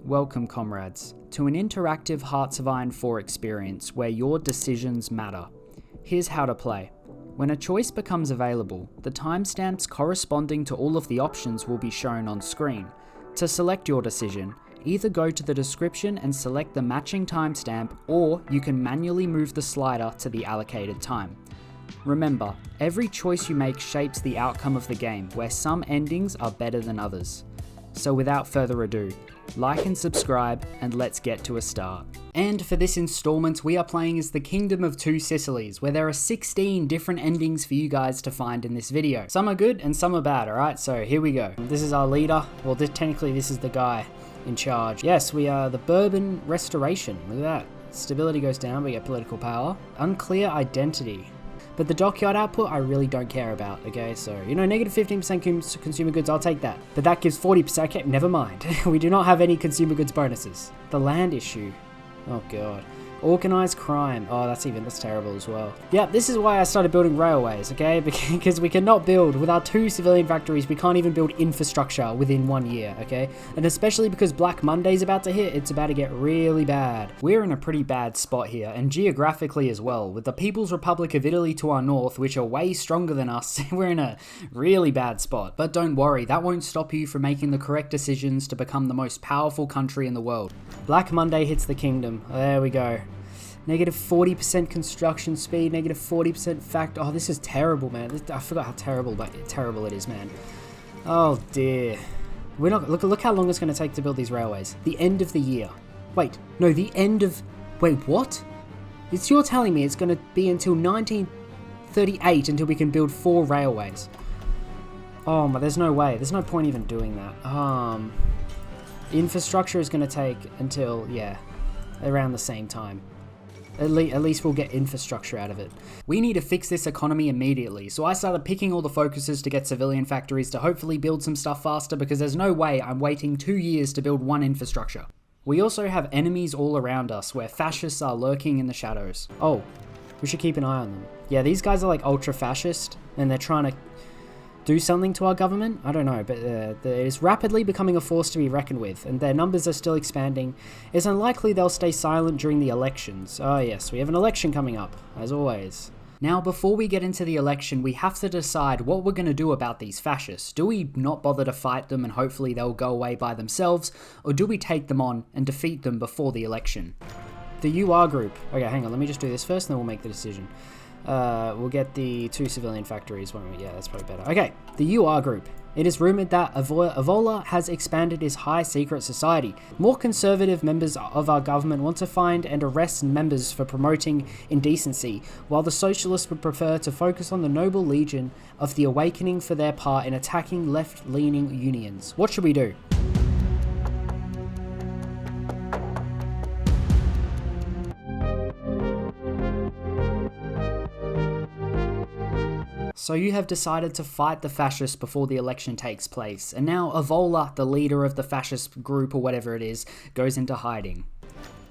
Welcome, comrades, to an interactive Hearts of Iron 4 experience where your decisions matter. Here's how to play. When a choice becomes available, the timestamps corresponding to all of the options will be shown on screen. To select your decision, either go to the description and select the matching timestamp, or you can manually move the slider to the allocated time. Remember, every choice you make shapes the outcome of the game, where some endings are better than others. So without further ado, like and subscribe, and let's get to a start. And for this installment, we are playing as the Kingdom of Two Sicilies, where there are 16 different endings for you guys to find in this video. Some are good and some are bad, alright? So here we go. This is our leader. Well, technically this is the guy in charge. Yes, we are the Bourbon Restoration. Look at that. Stability goes down, we get political power. Unclear identity. But the dockyard output, I really don't care about, okay? So, negative 15% consumer goods, I'll take that. But that gives 40%, okay, never mind. We do not have any consumer goods bonuses. The land issue. Oh, God. Organised crime. Oh, that's terrible as well. Yeah, this is why I started building railways, okay? Because we cannot build, with our 2 civilian factories, we can't even build infrastructure within 1 year, okay? And especially because Black Monday's about to hit, it's about to get really bad. We're in a pretty bad spot here, and geographically as well, with the People's Republic of Italy to our north, which are way stronger than us. We're in a really bad spot. But don't worry, that won't stop you from making the correct decisions to become the most powerful country in the world. Black Monday hits the kingdom. There we go. Negative 40% construction speed, negative 40% fact. Oh, this is terrible, man. I forgot how terrible it is, man. Oh dear. We're not. Look how long it's going to take to build these railways. The end of the year. Wait, no, the end of. Wait, what? You're telling me it's going to be until 1938 until we can build 4 railways. Oh my, there's no way. There's no point even doing that. Infrastructure is going to take until, yeah, around the same time. At least we'll get infrastructure out of it. We need to fix this economy immediately, so I started picking all the focuses to get civilian factories to hopefully build some stuff faster, because there's no way I'm waiting 2 years to build 1 infrastructure. We also have enemies all around us, where fascists are lurking in the shadows. Oh, we should keep an eye on them. Yeah, these guys are like ultra-fascist, and they're trying to do something to our government? I don't know, but it is rapidly becoming a force to be reckoned with, and their numbers are still expanding. It's unlikely they'll stay silent during the elections. Oh yes, we have an election coming up, as always. Now, before we get into the election, we have to decide what we're going to do about these fascists. Do we not bother to fight them and hopefully they'll go away by themselves, or do we take them on and defeat them before the election? The UR group. Okay, hang on, let me just do this first, and then we'll make the decision. We'll get the 2 civilian factories, won't we? Yeah, that's probably better. Okay, the UR group. It is rumored that Avola has expanded his high secret society. More conservative members of our government want to find and arrest members for promoting indecency, while the socialists would prefer to focus on the noble legion of the awakening for their part in attacking left-leaning unions. What should we do? So you have decided to fight the fascists before the election takes place, and now Avola, the leader of the fascist group or whatever it is, goes into hiding.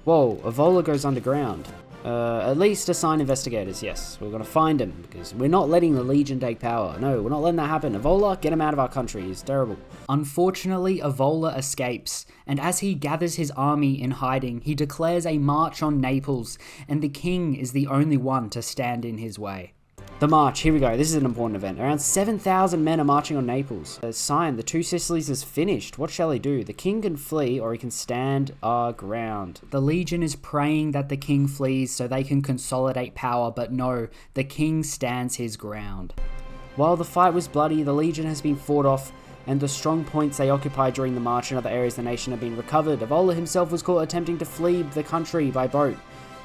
Whoa, Avola goes underground. At least assign investigators, yes. We're gonna find him, because we're not letting the Legion take power. No, we're not letting that happen. Avola, get him out of our country. He's terrible. Unfortunately, Avola escapes, and as he gathers his army in hiding, he declares a march on Naples, and the king is the only one to stand in his way. The march, here we go, this is an important event. Around 7,000 men are marching on Naples. A sign, the 2 Sicilies is finished. What shall he do? The king can flee, or he can stand our ground. The Legion is praying that the king flees so they can consolidate power, but no, the king stands his ground. While the fight was bloody, the Legion has been fought off, and the strong points they occupied during the march and other areas of the nation have been recovered. Avola himself was caught attempting to flee the country by boat,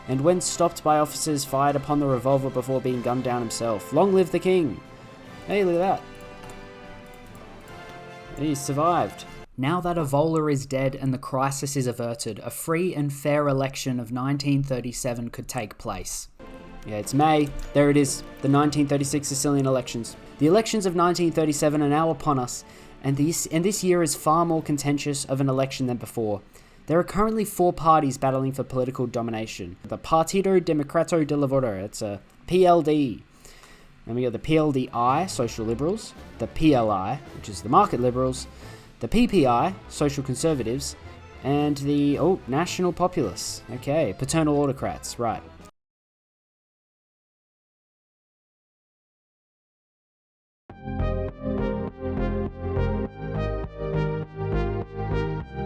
and when stopped by officers, fired upon the revolver before being gunned down himself. Long live the king! Hey, look at that. He survived. Now that Avola is dead and the crisis is averted, a free and fair election of 1937 could take place. Yeah, it's May. There it is. The 1936 Sicilian elections. The elections of 1937 are now upon us, and this year is far more contentious of an election than before. There are currently 4 parties battling for political domination. The Partido Democratico del Lavoro, it's a PLD. Then we got the PLDI, Social Liberals, the PLI, which is the Market Liberals, the PPI, Social Conservatives, And the, oh, national populace. Okay, paternal autocrats, right.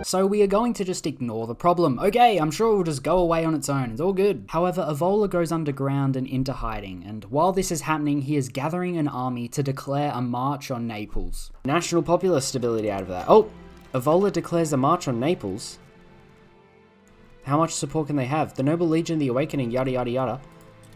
So we are going to just ignore the problem. Okay, I'm sure it will just go away on its own. It's all good. However, Evola goes underground and into hiding, and while this is happening, he is gathering an army to declare a march on Naples. National popular stability out of that. Oh, Evola declares a march on Naples. How much support can they have? The Noble Legion, the Awakening, yada yada yada.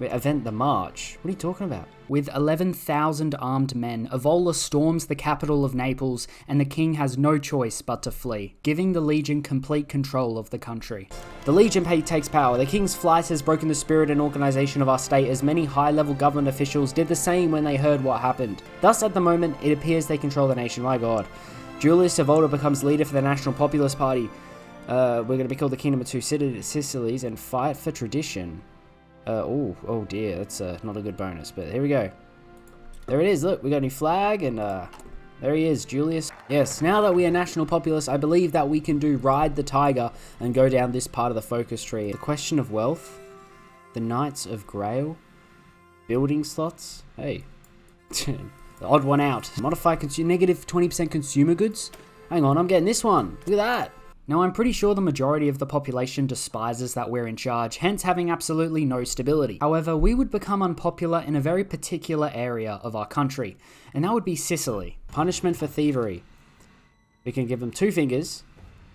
Event the march. What are you talking about? With 11,000 armed men, Evola storms the capital of Naples, and the king has no choice but to flee, giving the Legion complete control of the country. The Legion takes power. The king's flight has broken the spirit and organization of our state, as many high-level government officials did the same when they heard what happened. Thus, at the moment, it appears they control the nation. My god. Julius Evola becomes leader for the National Populist Party. We're going to be called the Kingdom of Two Sicilies and fight for tradition. Oh dear, that's not a good bonus, but here we go. There it is, look, we got a new flag, and there he is, Julius. Yes, now that we are national populace, I believe that we can do Ride the Tiger and go down this part of the focus tree. The question of wealth, the Knights of Grail, building slots, hey, the odd one out. Modify negative 20% consumer goods. Hang on, I'm getting this one, look at that. Now, I'm pretty sure the majority of the population despises that we're in charge, hence having absolutely no stability. However, we would become unpopular in a very particular area of our country, and that would be Sicily. Punishment for thievery. We can give them 2 fingers,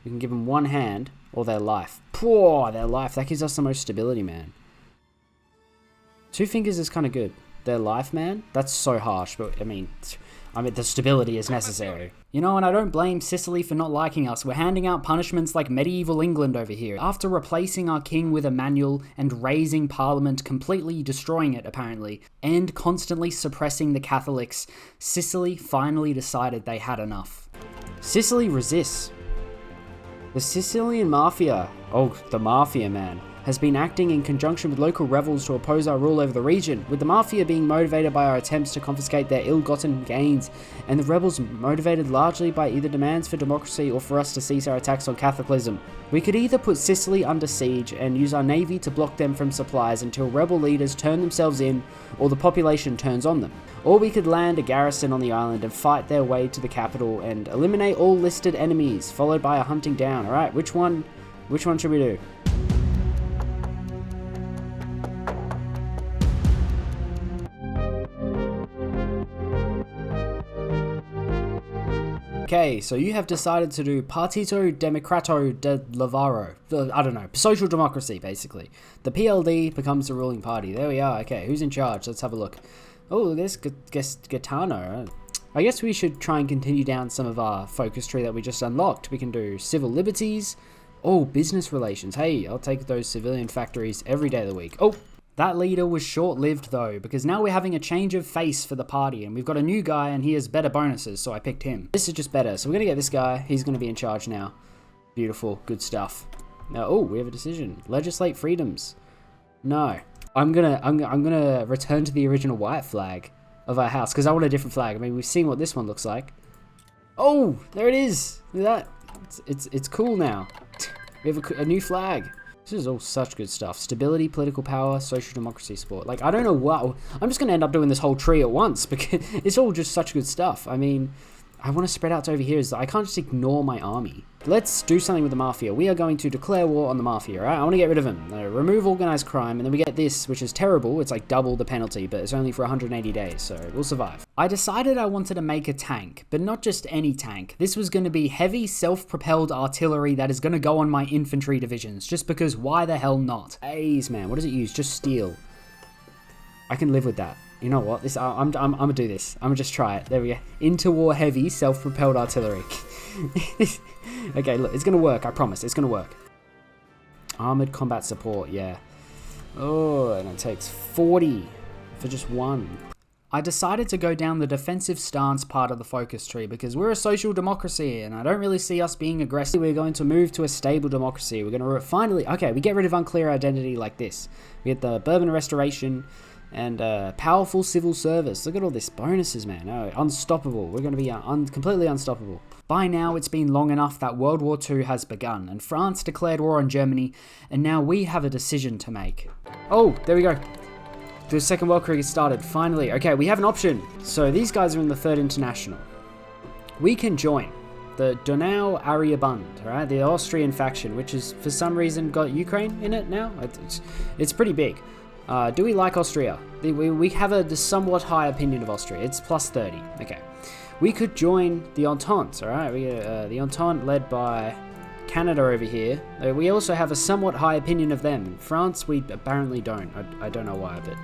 we can give them 1 hand, or their life. Poor, their life, that gives us the most stability, man. 2 fingers is kind of good. Their life, man, that's so harsh, but I mean, the stability is necessary. You know, and I don't blame Sicily for not liking us. We're handing out punishments like medieval England over here. After replacing our king with Emmanuel and raising Parliament, completely destroying it apparently, and constantly suppressing the Catholics, Sicily finally decided they had enough. Sicily resists. The Sicilian Mafia, oh, the Mafia, man, has been acting in conjunction with local rebels to oppose our rule over the region, with the Mafia being motivated by our attempts to confiscate their ill-gotten gains, and the rebels motivated largely by either demands for democracy or for us to cease our attacks on Catholicism. We could either put Sicily under siege and use our navy to block them from supplies until rebel leaders turn themselves in or the population turns on them. Or we could land a garrison on the island and fight their way to the capital and eliminate all listed enemies, followed by a hunting down. Alright, which one should we do? Okay, so you have decided to do Partito Democratico del Lavoro. I don't know, social democracy, basically. The PLD becomes the ruling party. There we are. Okay, who's in charge? Let's have a look. Oh, there's Gaetano. I guess we should try and continue down some of our focus tree that we just unlocked. We can do civil liberties. Oh, business relations. Hey, I'll take those civilian factories every day of the week. Oh, that leader was short-lived though, because now we're having a change of face for the party, and we've got a new guy and he has better bonuses, so I picked him. This is just better, so we're gonna get this guy. He's gonna be in charge now. Beautiful, good stuff. Now, oh, we have a decision. Legislate freedoms. No, I'm gonna return to the original white flag of our house, because I want a different flag. I mean, we've seen what this one looks like. Oh, there it is. Look at that. It's cool now. We have a new flag. This is all such good stuff. Stability, political power, social democracy support. Like, I don't know what... I'm just going to end up doing this whole tree at once because it's all just such good stuff. I mean, I want to spread out to over here. I can't just ignore my army. Let's do something with the Mafia. We are going to declare war on the Mafia, right? I want to get rid of them. Remove organized crime, and then we get this, which is terrible. It's like double the penalty, but it's only for 180 days, so we'll survive. I decided I wanted to make a tank, but not just any tank. This was going to be heavy, self-propelled artillery that is going to go on my infantry divisions, just because why the hell not? A's, man. What does it use? Just steel. I can live with that. You know what? I'm gonna do this. I'm gonna just try it. There we go. Interwar heavy self-propelled artillery. Okay, look, it's gonna work. I promise. It's gonna work. Armored combat support. Yeah. Oh, and it takes 40 for just one. I decided to go down the defensive stance part of the focus tree because we're a social democracy and I don't really see us being aggressive. We're going to move to a stable democracy. We're going to finally... Okay, we get rid of unclear identity like this. We get the Bourbon Restoration and powerful civil service. Look at all these bonuses, man. Oh, unstoppable. We're going to be completely unstoppable. By now, it's been long enough that World War II has begun, and France declared war on Germany, and now we have a decision to make. Oh, there we go. The Second World War has started, finally. Okay, we have an option. So these guys are in the Third International. We can join the Donau Adriabund, alright, the Austrian faction, which is for some reason got Ukraine in it now. It's pretty big. Do we like Austria? We have a somewhat high opinion of Austria. It's plus 30. Okay. We could join the Entente, alright? The Entente led by Canada over here. We also have a somewhat high opinion of them. France, we apparently don't. I don't know why, but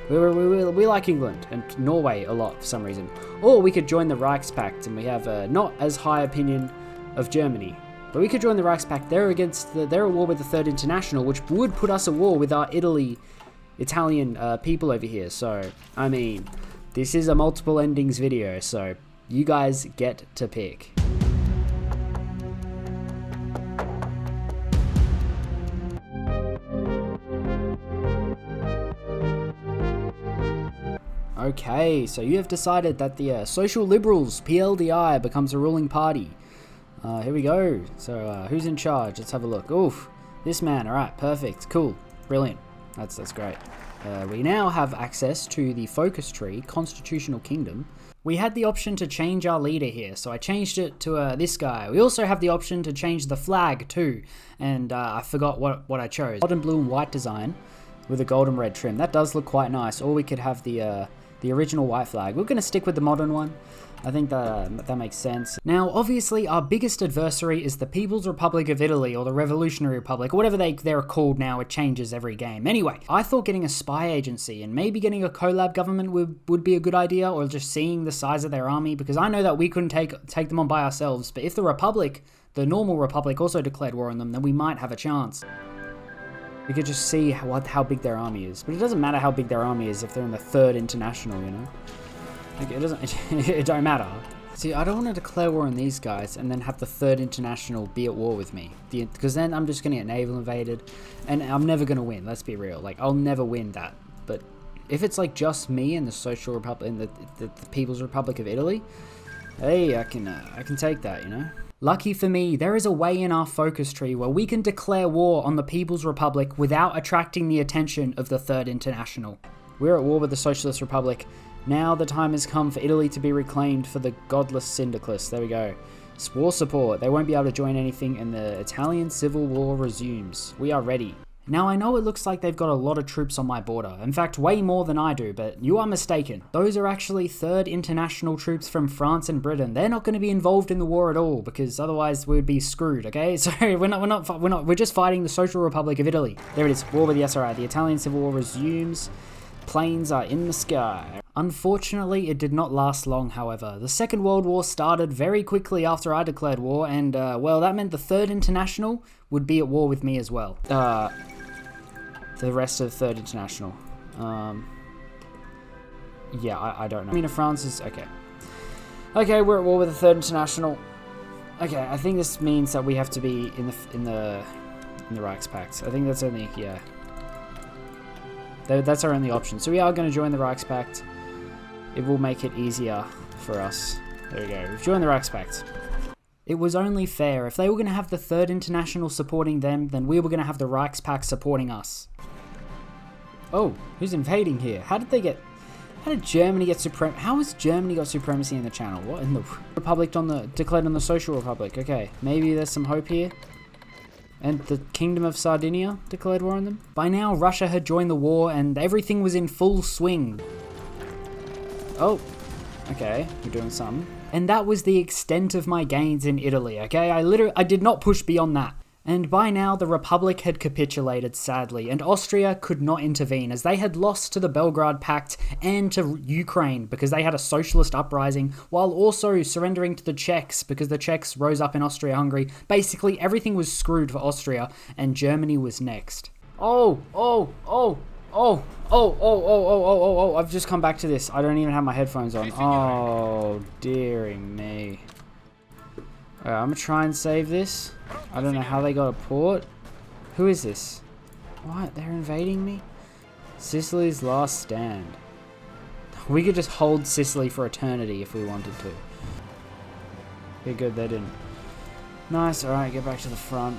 we like England and Norway a lot for some reason. Or we could join the Reichspakt, and we have not as high opinion of Germany. But we could join the Reichspakt. They're at war with the Third International, which would put us at war with our Italian people over here. So, I mean, this is a multiple endings video, so you guys get to pick. Okay, so you have decided that the Social Liberals, PLDI, becomes a ruling party. Here we go. So, who's in charge? Let's have a look. Oof, this man. Alright, perfect. Cool. Brilliant. That's great. We now have access to the focus tree, Constitutional Kingdom. We had the option to change our leader here, so I changed it to this guy. We also have the option to change the flag too, and I forgot what I chose. Modern blue and white design with a gold and red trim. That does look quite nice. Or we could have the original white flag. We're going to stick with the modern one. I think that makes sense. Now, obviously, our biggest adversary is the People's Republic of Italy, or the Revolutionary Republic, or whatever they're called now. It changes every game. Anyway, I thought getting a spy agency and maybe getting a collab government would be a good idea, or just seeing the size of their army, because I know that we couldn't take them on by ourselves, but if the Republic, the normal Republic, also declared war on them, then we might have a chance. We could just see how big their army is. But it doesn't matter how big their army is if they're in the Third International, you know? Like, it don't matter. See, I don't want to declare war on these guys and then have the Third International be at war with me. Because then I'm just going to get naval invaded. And I'm never going to win, let's be real. Like, I'll never win that. But if it's like just me and the Social Republic, and the People's Republic of Italy, hey, I can take that, you know? Lucky for me, there is a way in our focus tree where we can declare war on the People's Republic without attracting the attention of the Third International. We're at war with the Socialist Republic. Now the time has come for Italy to be reclaimed for the godless syndicalists. There we go. War support. They won't be able to join anything, and the Italian Civil War resumes. We are ready. Now, I know it looks like they've got a lot of troops on my border. In fact, way more than I do, but you are mistaken. Those are actually Third International troops from France and Britain. They're not going to be involved in the war at all, because otherwise we would be screwed, okay? So we're just fighting the Social Republic of Italy. There it is. War with the SRI. The Italian Civil War resumes. Planes are in the sky. Unfortunately, it did not last long, however. The Second World War started very quickly after I declared war, and, well, that meant the Third International would be at war with me as well. The rest of the Third International. Yeah, I don't know. I mean, if France is... Okay. Okay, we're at war with the Third International. Okay, I think this means that we have to be in the Reichspakt. I think that's only... Yeah. That's our only option. So we are going to join the Reichspakt. It will make it easier for us. There we go. We've joined the Reichspakt. It was only fair. If they were going to have the Third International supporting them, then we were going to have the Reichspakt supporting us. Oh, who's invading here? How did Germany get How has Germany got supremacy in the channel? What in the Republic declared on the Social Republic? Okay, maybe there's some hope here. And the Kingdom of Sardinia declared war on them. By now, Russia had joined the war and everything was in full swing. Oh, okay, we're doing something. And that was the extent of my gains in Italy, okay? I did not push beyond that. And by now, the Republic had capitulated, sadly, and Austria could not intervene, as they had lost to the Belgrade Pact and to Ukraine, because they had a socialist uprising, while also surrendering to the Czechs, because the Czechs rose up in Austria-Hungary. Basically, everything was screwed for Austria, and Germany was next. Oh, I've just come back to this. I don't even have my headphones on. Oh, dearing me. Alright, I'm gonna try and save this. I don't know how they got a port. Who is this? What? They're invading me? Sicily's last stand. We could just hold Sicily for eternity if we wanted to. Okay, good, they didn't. Nice, alright, get back to the front.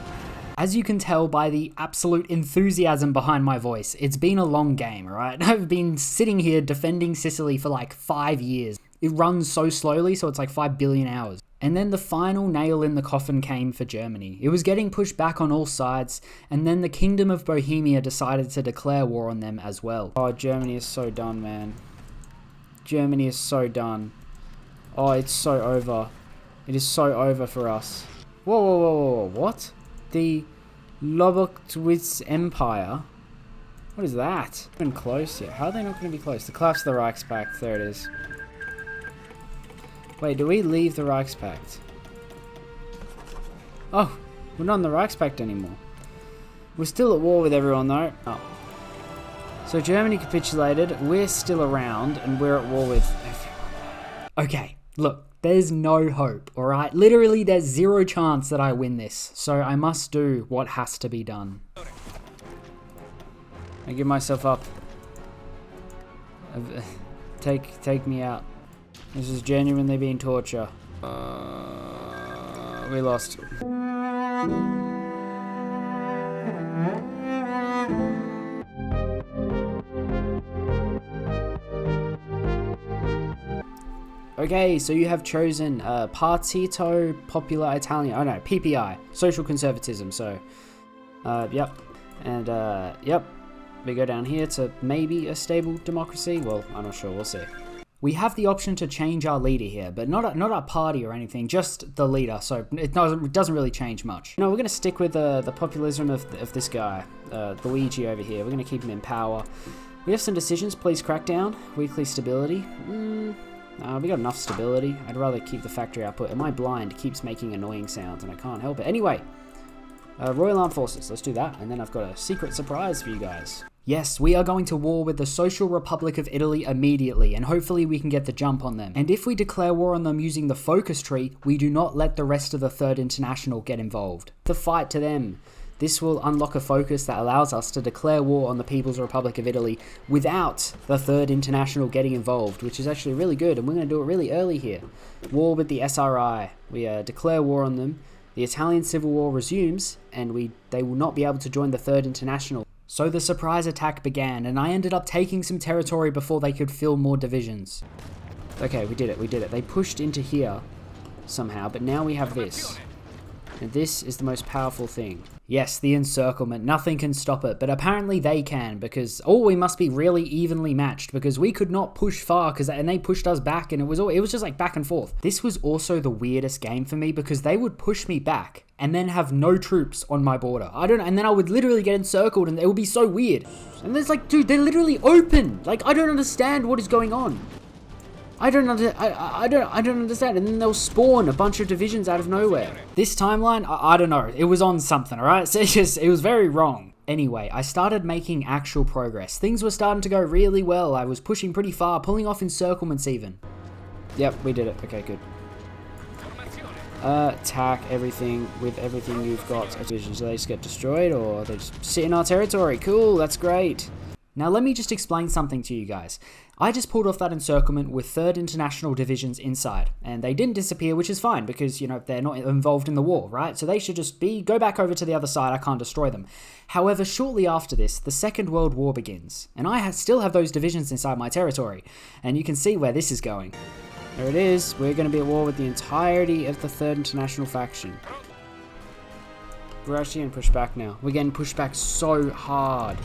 As you can tell by the absolute enthusiasm behind my voice, it's been a long game, alright? I've been sitting here defending Sicily for like 5 years. It runs so slowly, so it's like 5 billion hours. And then the final nail in the coffin came for Germany. It was getting pushed back on all sides, and then the Kingdom of Bohemia decided to declare war on them as well. Oh, Germany is so done, man. Germany is so done. Oh, it's so over. It is so over for us. Whoa, whoa, whoa, whoa, what? The Lobotwitz Empire? What is that? Not even close yet. How are they not going to be close? The collapse of the Reichspakt. There it is. Wait, do we leave the Reichspakt? Oh, we're not in the Reichspakt anymore. We're still at war with everyone though. Oh. So Germany capitulated, we're still around, and we're at war with everyone. Okay, look, there's no hope, alright? Literally, there's zero chance that I win this. So I must do what has to be done. I give myself up. Take me out. This is genuinely being torture. We lost. Okay, so you have chosen Partito Popolare Italiano. Oh no, PPI, Social Conservatism. So, yep, and yep, we go down here to maybe a stable democracy. Well, I'm not sure. We'll see. We have the option to change our leader here, but not our party or anything, just the leader, so it doesn't really change much. No, we're going to stick with the populism of this guy, Luigi over here. We're going to keep him in power. We have some decisions. Police crackdown, weekly stability. We got enough stability. I'd rather keep the factory output. Am I blind? It keeps making annoying sounds, and I can't help it. Anyway, Royal Armed Forces, let's do that, and then I've got a secret surprise for you guys. Yes, we are going to war with the Social Republic of Italy immediately, and hopefully we can get the jump on them. And if we declare war on them using the focus tree, we do not let the rest of the Third International get involved. The fight to them. This will unlock a focus that allows us to declare war on the People's Republic of Italy without the Third International getting involved, which is actually really good, and we're going to do it really early here. War with the SRI. We declare war on them. The Italian Civil War resumes, and they will not be able to join the Third International. So the surprise attack began, and I ended up taking some territory before they could fill more divisions. Okay, we did it. They pushed into here somehow, but now we have this. And this is the most powerful thing. Yes, the encirclement. Nothing can stop it, but apparently they can, because we must be really evenly matched, because we could not push far, and they pushed us back, and it was just like back and forth. This was also the weirdest game for me, because they would push me back and then have no troops on my border. And then I would literally get encircled, and it would be so weird. And it's like, dude, they're literally open. Like, I don't understand what is going on. I don't understand. And then they'll spawn a bunch of divisions out of nowhere. This timeline, I don't know. It was on something, alright? So it was very wrong. Anyway, I started making actual progress. Things were starting to go really well. I was pushing pretty far, pulling off encirclements even. Yep, we did it. Okay, good. Attack everything with everything you've got. Divisions, do they just get destroyed, or they just sit in our territory? Cool, that's great. Now let me just explain something to you guys. I just pulled off that encirclement with 3rd International divisions inside, and they didn't disappear, which is fine, because, you know, they're not involved in the war, right? So they should just go back over to the other side. I can't destroy them. However, shortly after this, the Second World War begins, and I still have those divisions inside my territory, and you can see where this is going. There it is. We're going to be at war with the entirety of the 3rd International faction. We're actually getting pushed back now. We're getting pushed back so hard.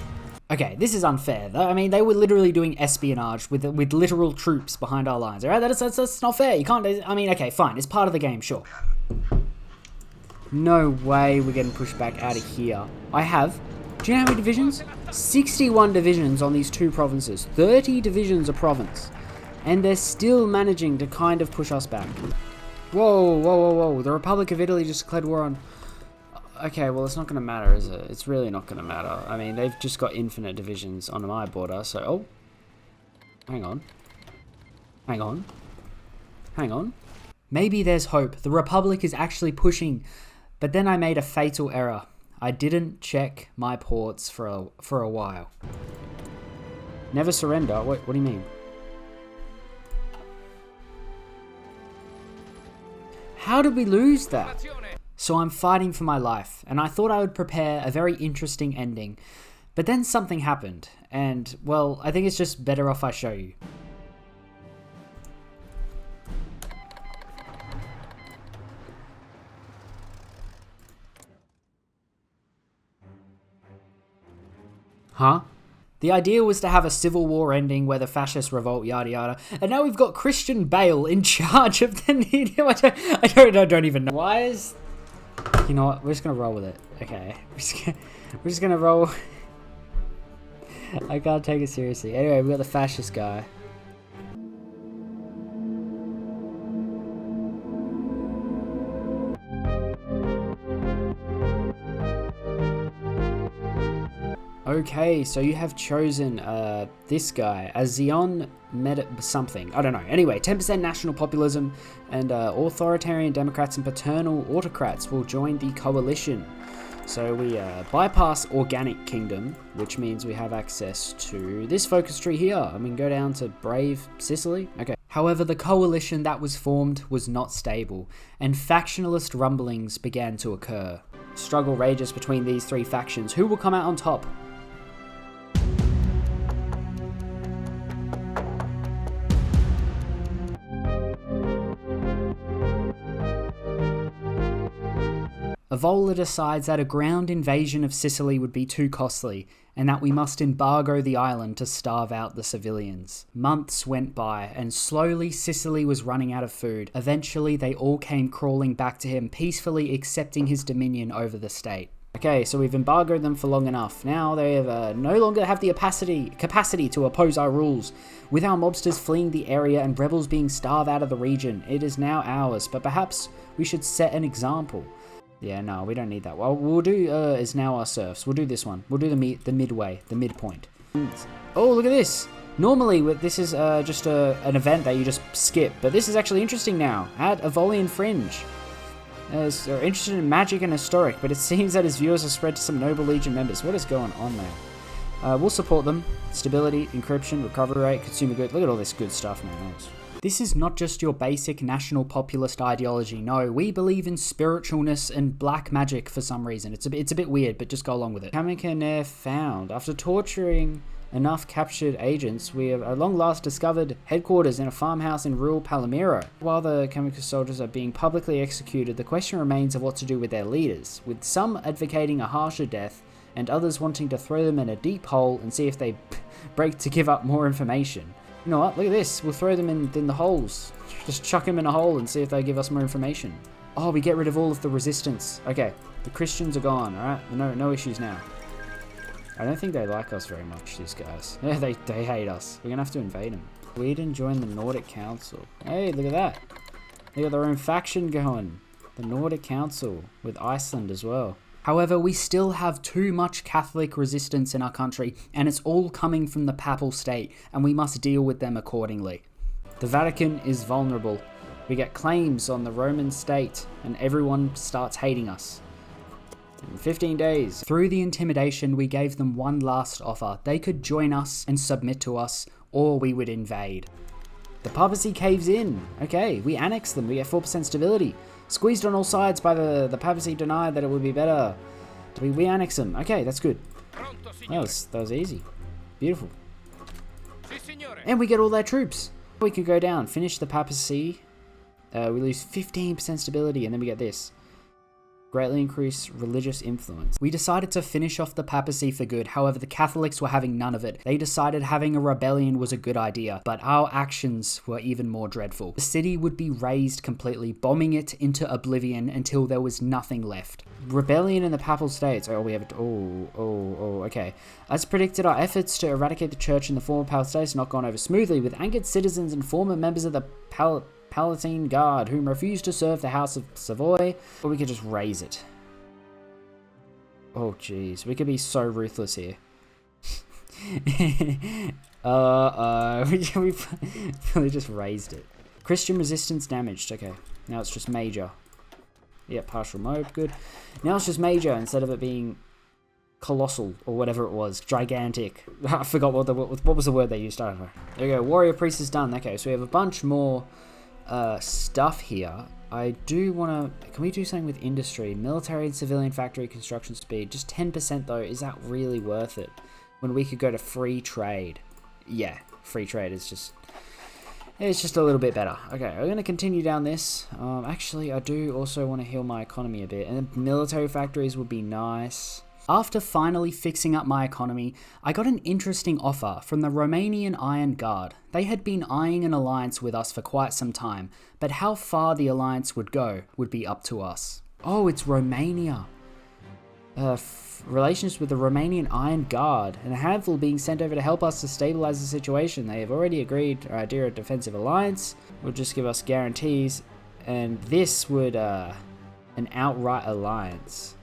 Okay, this is unfair. I mean, they were literally doing espionage with literal troops behind our lines. All right, that's not fair. You can't. I mean, okay, fine. It's part of the game, sure. No way we're getting pushed back out of here. I have. Do you know how many divisions? 61 divisions on these 2 provinces. 30 divisions a province, and they're still managing to kind of push us back. Whoa, whoa, whoa, whoa! The Republic of Italy just declared war on. Okay, well, it's not going to matter, is it? It's really not going to matter. I mean, they've just got infinite divisions on my border, so... Oh. Hang on. Hang on. Hang on. Maybe there's hope. The Republic is actually pushing. But then I made a fatal error. I didn't check my ports for a while. Never surrender? What do you mean? How did we lose that? So I'm fighting for my life, and I thought I would prepare a very interesting ending. But then something happened, and, well, I think it's just better off I show you. Huh? The idea was to have a civil war ending where the fascists revolt, yada yada, and now we've got Christian Bale in charge of the I don't even know. Why is... You know what, we're just gonna roll with it. Okay, we're just gonna roll. I can't take it seriously. Anyway, we got the fascist guy. Okay, so you have chosen this guy, Azione something. I don't know. Anyway, 10% national populism and authoritarian Democrats and paternal autocrats will join the coalition. So we bypass organic kingdom, which means we have access to this focus tree here. I mean, go down to brave Sicily. Okay. However, the coalition that was formed was not stable, and factionalist rumblings began to occur. Struggle rages between these three factions. Who will come out on top? Evola decides that a ground invasion of Sicily would be too costly, and that we must embargo the island to starve out the civilians. Months went by, and slowly Sicily was running out of food. Eventually, they all came crawling back to him, peacefully accepting his dominion over the state. Okay, so we've embargoed them for long enough. Now they have, no longer have the capacity to oppose our rules. With our mobsters fleeing the area and rebels being starved out of the region, it is now ours, but perhaps we should set an example. Yeah, no, we don't need that. Well, we'll do is now our serfs. We'll do this one. We'll do the midway, the midpoint. Oh, look at this. Normally, this is just an event that you just skip, but this is actually interesting now. Add Evolian Fringe. They're interested in magic and historic, but it seems that his viewers are spread to some noble legion members. What is going on there? We'll support them. Stability, encryption, recovery rate, consumer good. Look at all this good stuff, man. This is not just your basic national populist ideology. No, we believe in spiritualness and black magic for some reason. It's a bit weird, but just go along with it. Kamikaner found. After torturing enough captured agents, we have at long last discovered headquarters in a farmhouse in rural Palmiro. While the Kamikaner soldiers are being publicly executed, the question remains of what to do with their leaders, with some advocating a harsher death and others wanting to throw them in a deep hole and see if they break to give up more information. You know what? Look at this. We'll throw them in the holes. Just chuck them in a hole and see if they give us more information. Oh, we get rid of all of the resistance. Okay, the Christians are gone, alright? No issues now. I don't think they like us very much, these guys. Yeah, they hate us. We're gonna have to invade them. Sweden joined the Nordic Council. Hey, look at that. They got their own faction going. The Nordic Council, with Iceland as well. However, we still have too much Catholic resistance in our country, and it's all coming from the Papal State, and we must deal with them accordingly. The Vatican is vulnerable. We get claims on the Roman state, and everyone starts hating us. In 15 days. Through the intimidation, we gave them one last offer. They could join us and submit to us, or we would invade. The papacy caves in. Okay, we annex them. We get 4% stability. Squeezed on all sides by the papacy denied that it would be better. We annex them. Okay, that's good. That was easy. Beautiful. And we get all their troops. We can go down. Finish the papacy. We lose 15% stability, and then we get this. Greatly increase religious influence. We decided to finish off the papacy for good. However, the Catholics were having none of it. They decided having a rebellion was a good idea, but our actions were even more dreadful. The city would be razed completely, bombing it into oblivion until there was nothing left. Rebellion in the Papal States. Oh, we have it. Okay. As predicted, our efforts to eradicate the church in the former Papal States have not gone over smoothly, with angered citizens and former members of the Palatine Guard, whom refused to serve the House of Savoy, or we could just raise it. Oh jeez, we could be so ruthless here. We really just raised it. Christian resistance damaged, okay. Now it's just major. Yeah, partial mode, good. Now it's just major instead of it being colossal, or whatever it was. Gigantic. I forgot what was the word they used, I don't know. There we go, warrior priest is done. Okay, so we have a bunch more stuff here. I do want to... Can we do something with industry? Military and civilian factory construction speed. Just 10% though. Is that really worth it? When we could go to free trade. Yeah, free trade is just... It's just a little bit better. Okay, I'm going to continue down this. Actually, I do also want to heal my economy a bit. And military factories would be nice. After finally fixing up my economy, I got an interesting offer from the Romanian Iron Guard. They had been eyeing an alliance with us for quite some time, but how far the alliance would go would be up to us. Oh, it's Romania. Relations with the Romanian Iron Guard, and a handful being sent over to help us to stabilize the situation. They have already agreed our idea of defensive alliance, will just give us guarantees, and this would, an outright alliance.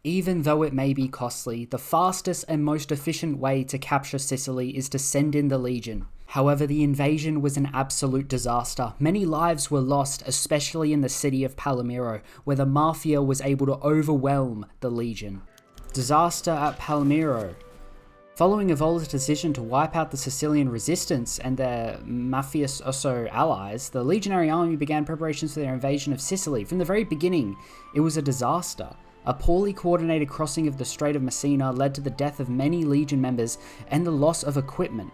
Even though it may be costly, the fastest and most efficient way to capture Sicily is to send in the legion. However, the invasion was an absolute disaster. Many lives were lost, especially in the city of Palmiro, where the mafia was able to overwhelm the legion. Disaster at Palmiro. Following Evola's decision to wipe out the Sicilian resistance and their mafioso allies, the legionary army began preparations for their invasion of Sicily. From the very beginning, it was a disaster. A poorly coordinated crossing of the Strait of Messina led to the death of many Legion members and the loss of equipment.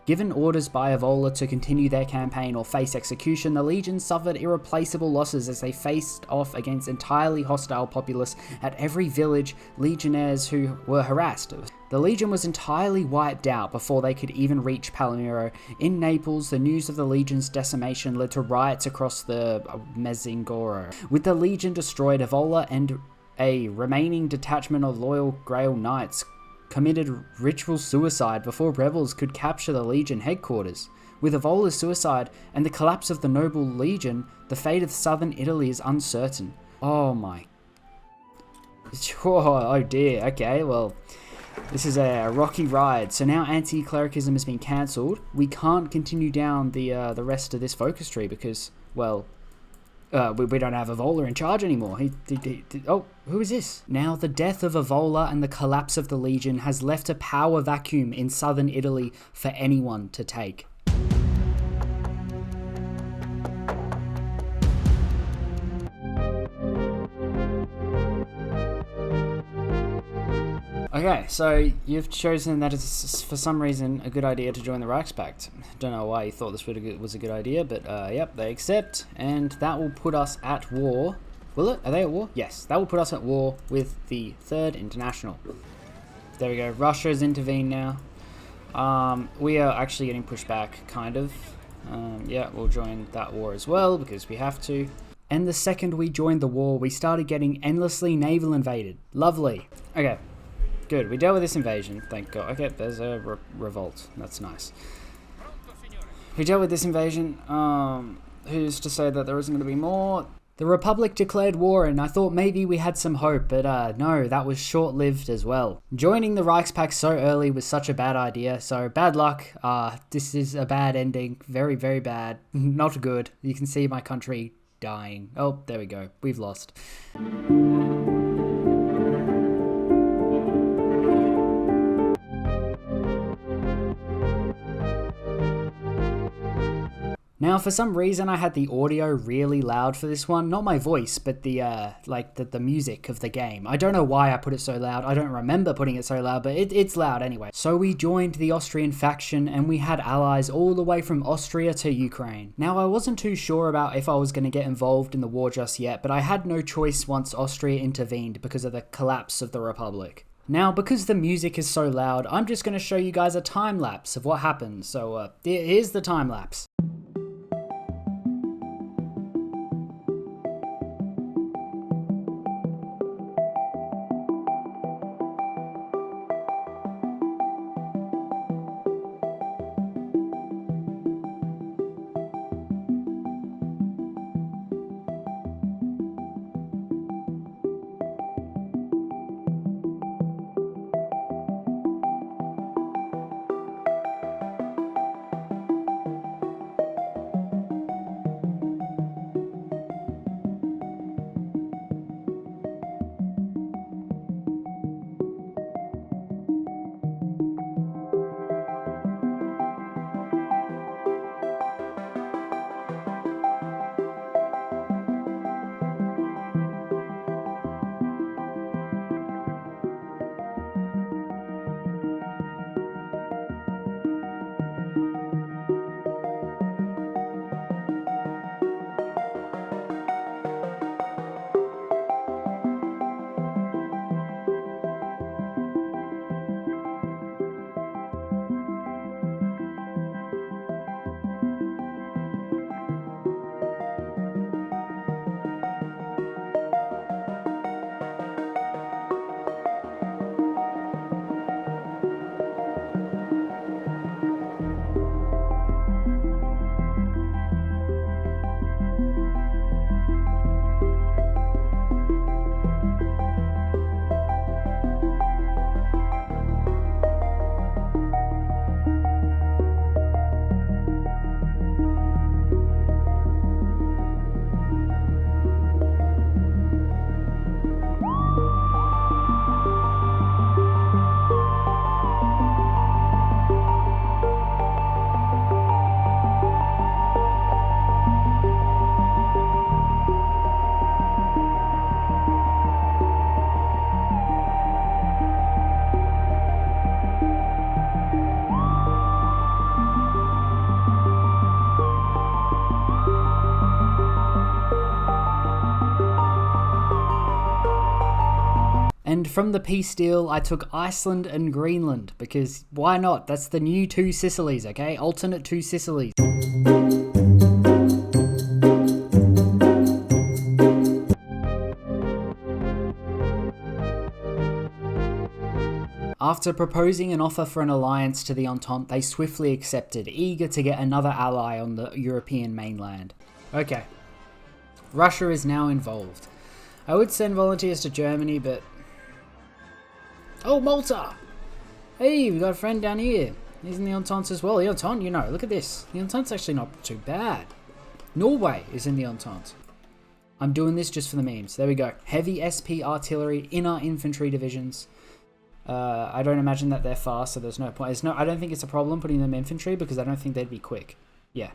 Given orders by Evola to continue their campaign or face execution, the Legion suffered irreplaceable losses as they faced off against entirely hostile populace at every village, legionnaires who were harassed. The Legion was entirely wiped out before they could even reach Palmiro. In Naples, the news of the Legion's decimation led to riots across the Mezingoro. With the Legion destroyed, Evola and a remaining detachment of loyal Grail Knights committed ritual suicide before rebels could capture the Legion headquarters. With Evola's suicide and the collapse of the Noble Legion, the fate of southern Italy is uncertain. Oh my... Oh dear, okay, well, this is a rocky ride. So now anti-clericism has been cancelled. We can't continue down the rest of this focus tree because, well... we don't have Evola in charge anymore. Oh, who is this? Now, the death of Evola and the collapse of the Legion has left a power vacuum in southern Italy for anyone to take. Okay, so you've chosen that it's for some reason a good idea to join the Reichspakt. Don't know why you thought this was a good idea, but yep, they accept, and that will put us at war. Will it? Are they at war? Yes, that will put us at war with the Third International. There we go. Russia's intervened now. We are actually getting pushed back, kind of. Yeah, we'll join that war as well because we have to. And the second we joined the war, we started getting endlessly naval invaded. Lovely. Okay. Good, we dealt with this invasion, thank God. Okay, there's a revolt, that's nice. We dealt with this invasion, who's to say that there isn't going to be more? The Republic declared war and I thought maybe we had some hope, but no, that was short-lived as well. Joining the Reichspakt so early was such a bad idea, so bad luck. This is a bad ending, very, very bad, not good. You can see my country dying. Oh, there we go, we've lost. Now, for some reason, I had the audio really loud for this one. Not my voice, but the music of the game. I don't know why I put it so loud. I don't remember putting it so loud, but it's loud anyway. So we joined the Austrian faction, and we had allies all the way from Austria to Ukraine. Now, I wasn't too sure about if I was going to get involved in the war just yet, but I had no choice once Austria intervened because of the collapse of the Republic. Now, because the music is so loud, I'm just going to show you guys a time lapse of what happened. So, here's the time lapse. And from the peace deal, I took Iceland and Greenland, because why not? That's the new two Sicilies, okay? Alternate two Sicilies. After proposing an offer for an alliance to the Entente, they swiftly accepted, eager to get another ally on the European mainland. Okay. Russia is now involved. I would send volunteers to Germany, but... Oh, Malta! Hey, we got a friend down here. He's in the Entente as well. The Entente, you know, look at this. The Entente's actually not too bad. Norway is in the Entente. I'm doing this just for the memes. There we go. Heavy SP artillery, inner infantry divisions. I don't imagine that they're fast, so there's no point. I don't think it's a problem putting them infantry, because I don't think they'd be quick. Yeah.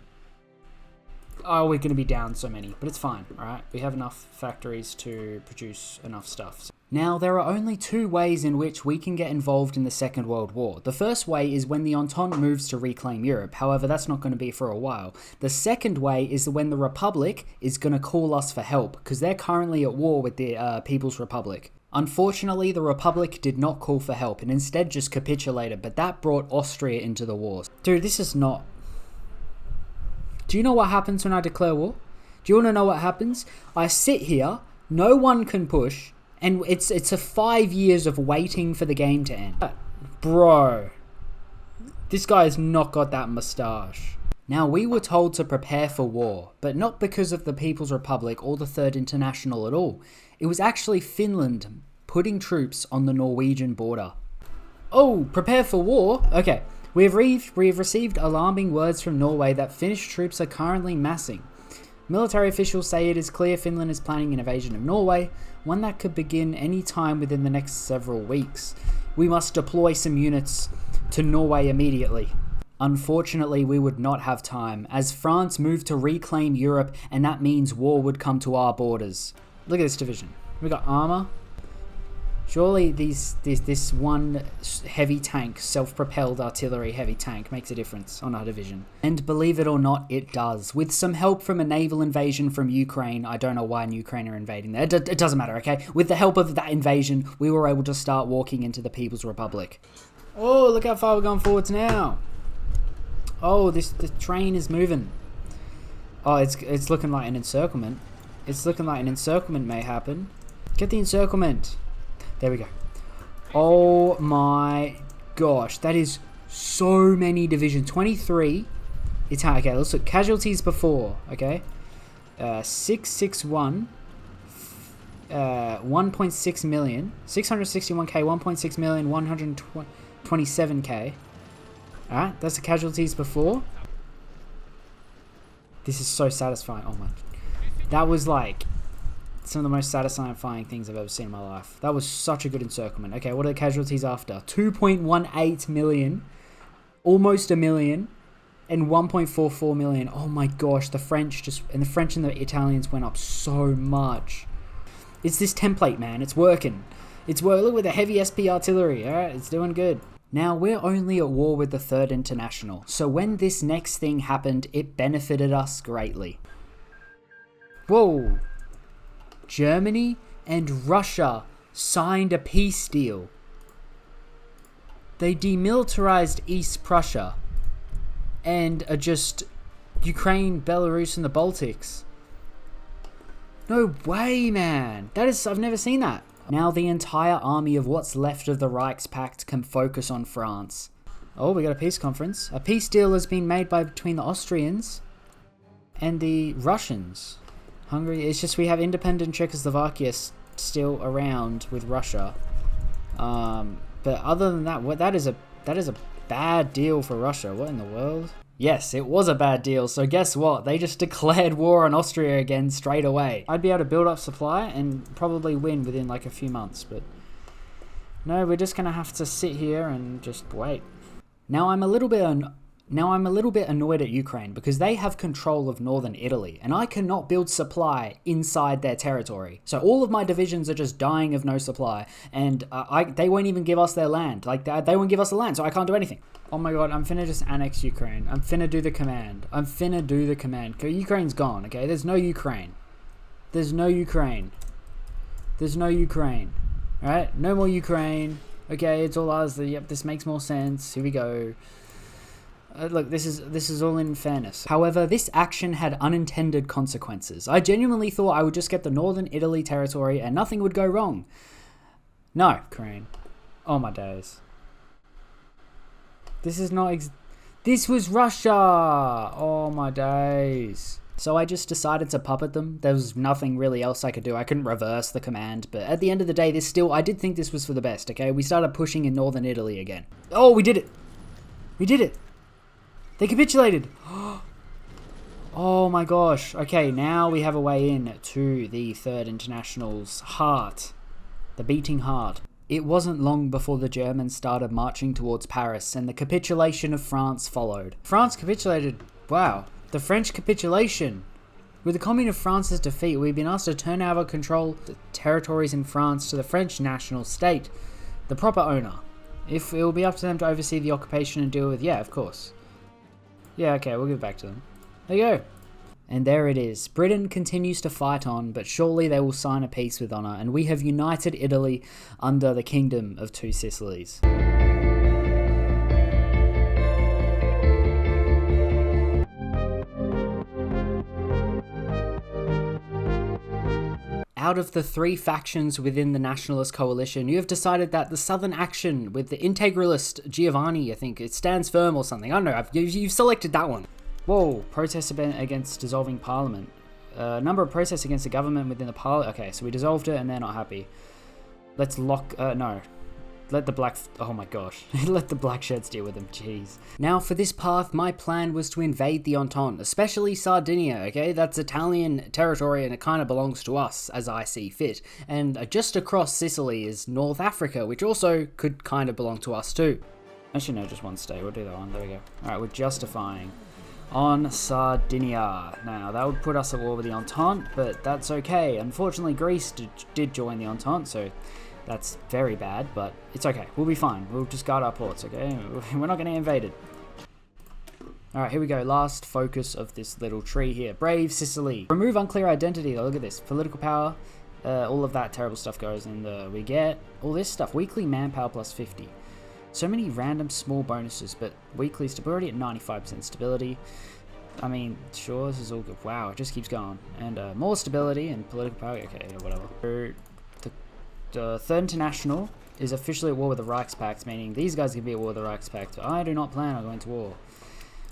Oh, we're going to be down so many, but it's fine, alright? We have enough factories to produce enough stuff. Now, there are only two ways in which we can get involved in the Second World War. The first way is when the Entente moves to reclaim Europe. However, that's not going to be for a while. The second way is when the Republic is going to call us for help, because they're currently at war with the People's Republic. Unfortunately, the Republic did not call for help and instead just capitulated, but that brought Austria into the war. Dude, this is not... Do you know what happens when I declare war? Do you want to know what happens? I sit here, no one can push, and it's a 5 years of waiting for the game to end. Bro, this guy's not got that moustache. Now, we were told to prepare for war, but not because of the People's Republic or the Third International at all. It was actually Finland putting troops on the Norwegian border. Oh, prepare for war? Okay, we have received alarming words from Norway that Finnish troops are currently massing. Military officials say it is clear Finland is planning an invasion of Norway, one that could begin any time within the next several weeks. We must deploy some units to Norway immediately. Unfortunately, we would not have time, as France moved to reclaim Europe, and that means war would come to our borders. Look at this division. We got armor. Surely this one heavy tank, self-propelled artillery heavy tank makes a difference on our division. And believe it or not, it does. With some help from a naval invasion from Ukraine, I don't know why Ukraine are invading there. It doesn't matter, okay? With the help of that invasion, we were able to start walking into the People's Republic. Oh, look how far we're going forwards now. Oh, the train is moving. Oh, it's looking like an encirclement. It's looking like an encirclement may happen. Get the encirclement. There we go. Oh my gosh. That is so many divisions. 23. It's how, okay, let's look. Casualties before, okay. 661. 1.6 million. 661k, 1.6 million, 127k. Alright, that's the casualties before. This is so satisfying. Oh my. That was like some of the most satisfying things I've ever seen in my life. That was such a good encirclement. Okay, what are the casualties after? 2.18 million. Almost a million. And 1.44 million. Oh my gosh, the French and the Italians went up so much. It's this template, man. It's working. Look with the heavy SP artillery. Alright, it's doing good. Now, we're only at war with the Third International, so when this next thing happened, it benefited us greatly. Whoa! Germany and Russia signed a peace deal. They demilitarized East Prussia and are just Ukraine, Belarus, and the Baltics. No way, man! I've never seen that. Now the entire army of what's left of the Reichspakt can focus on France. Oh, we got a peace conference. A peace deal has been made between the Austrians and the Russians. Hungary, it's just we have independent Czechoslovakia still around with Russia. But other than that, that is a bad deal for Russia. What in the world? Yes, it was a bad deal, so guess what? They just declared war on Austria again straight away. I'd be able to build up supply and probably win within like a few months, but no, we're just gonna have to sit here and just wait. Now I'm a little bit annoyed at Ukraine because they have control of northern Italy, and I cannot build supply inside their territory. So all of my divisions are just dying of no supply, and they won't even give us their land. Like they won't give us the land, so I can't do anything. Oh my god, I'm finna just annex Ukraine. I'm finna do the command. Ukraine's gone, okay? There's no Ukraine. Alright, no more Ukraine. Okay, it's all ours. Yep, this makes more sense. Here we go. Look, this is all in fairness. However, this action had unintended consequences. I genuinely thought I would just get the northern Italy territory and nothing would go wrong. No, Ukraine. Oh my days. This is not... This was Russia! Oh my days. So I just decided to puppet them. There was nothing really else I could do. I couldn't reverse the command, but at the end of the day, I did think this was for the best, okay? We started pushing in northern Italy again. Oh, we did it! We did it! They capitulated! Oh my gosh. Okay, now we have a way in to the Third International's heart. The beating heart. It wasn't long before the Germans started marching towards Paris, and the capitulation of France followed. France capitulated. Wow. The French capitulation. With the Commune of France's defeat, we've been asked to turn over control of the territories in France to the French national state, the proper owner. If it will be up to them to oversee the occupation and deal with... Yeah, of course. Yeah, okay, we'll give it back to them. There you go. And there it is. Britain continues to fight on, but surely they will sign a peace with honour, and we have united Italy under the Kingdom of Two Sicilies. Out of the three factions within the Nationalist Coalition, you have decided that the Southern Action with the integralist Giovanni, I think it stands firm or something. I don't know, you've selected that one. Whoa, protests against dissolving Parliament. Number of protests against the government within the Parliament. Okay, so we dissolved it and they're not happy. Let's no. Let the black... Oh my gosh. Let the black shirts deal with them. Jeez. Now, for this path, my plan was to invade the Entente, especially Sardinia, okay? That's Italian territory and it kind of belongs to us, as I see fit. And just across Sicily is North Africa, which also could kind of belong to us too. Actually, no, just one state. We'll do that one. There we go. Alright, we're justifying on Sardinia. Now, that would put us at war with the Entente, but that's okay. Unfortunately, Greece did join the Entente, so... That's very bad, but it's okay. We'll be fine. We'll just guard our ports, okay? We're not going to get invaded. Alright, here we go. Last focus of this little tree here. Brave Sicily. Remove unclear identity. Look at this. Political power. All of that terrible stuff goes in we get all this stuff. Weekly manpower plus 50. So many random small bonuses, but weekly stability at 95% stability. I mean, sure, this is all good. Wow, it just keeps going. And more stability and political power. Okay, whatever. The Third International is officially at war with the Reichspakt, meaning these guys can be at war with the Reichspakt. I do not plan on going to war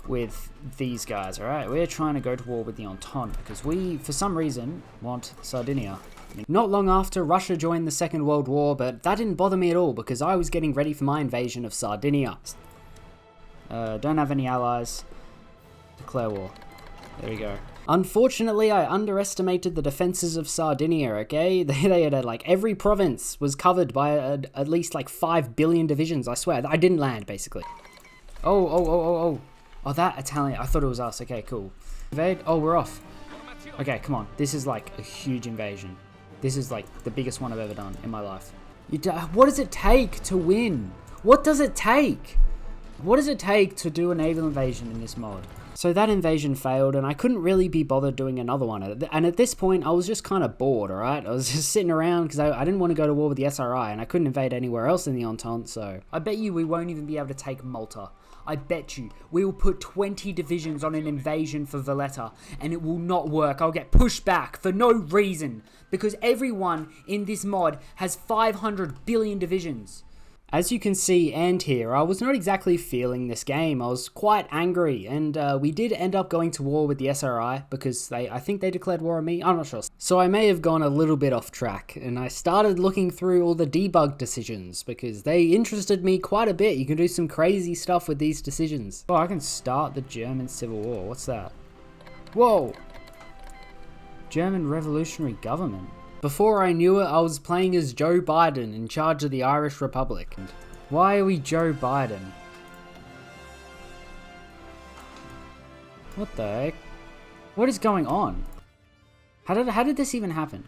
with these guys, alright? We're trying to go to war with the Entente because we, for some reason, want Sardinia. Not long after, Russia joined the Second World War, but that didn't bother me at all because I was getting ready for my invasion of Sardinia. Don't have any allies. Declare war. There we go. Unfortunately, I underestimated the defenses of Sardinia, okay? They had, like, every province was covered by at least, like, 5 billion divisions, I swear. I didn't land, basically. Oh, that Italian. I thought it was us. Okay, cool. Invade. Oh, we're off. Okay, come on. This is, like, a huge invasion. This is, like, the biggest one I've ever done in my life. What does it take to win? What does it take? What does it take to do a naval invasion in this mod? So that invasion failed, and I couldn't really be bothered doing another one. And at this point, I was just kind of bored, alright? I was just sitting around because I didn't want to go to war with the SRI, and I couldn't invade anywhere else in the Entente, so... I bet you we won't even be able to take Malta. I bet you we will put 20 divisions on an invasion for Valletta, and it will not work. I'll get pushed back for no reason, because everyone in this mod has 500 billion divisions. As you can see and hear, I was not exactly feeling this game. I was quite angry, and we did end up going to war with the SRI because I think they declared war on me. I'm not sure. So I may have gone a little bit off track, and I started looking through all the debug decisions because they interested me quite a bit. You can do some crazy stuff with these decisions. Oh, I can start the German Civil War. What's that? Whoa! German Revolutionary Government. Before I knew it, I was playing as Joe Biden in charge of the Irish Republic. Why are we Joe Biden? What the heck? What is going on? How did this even happen?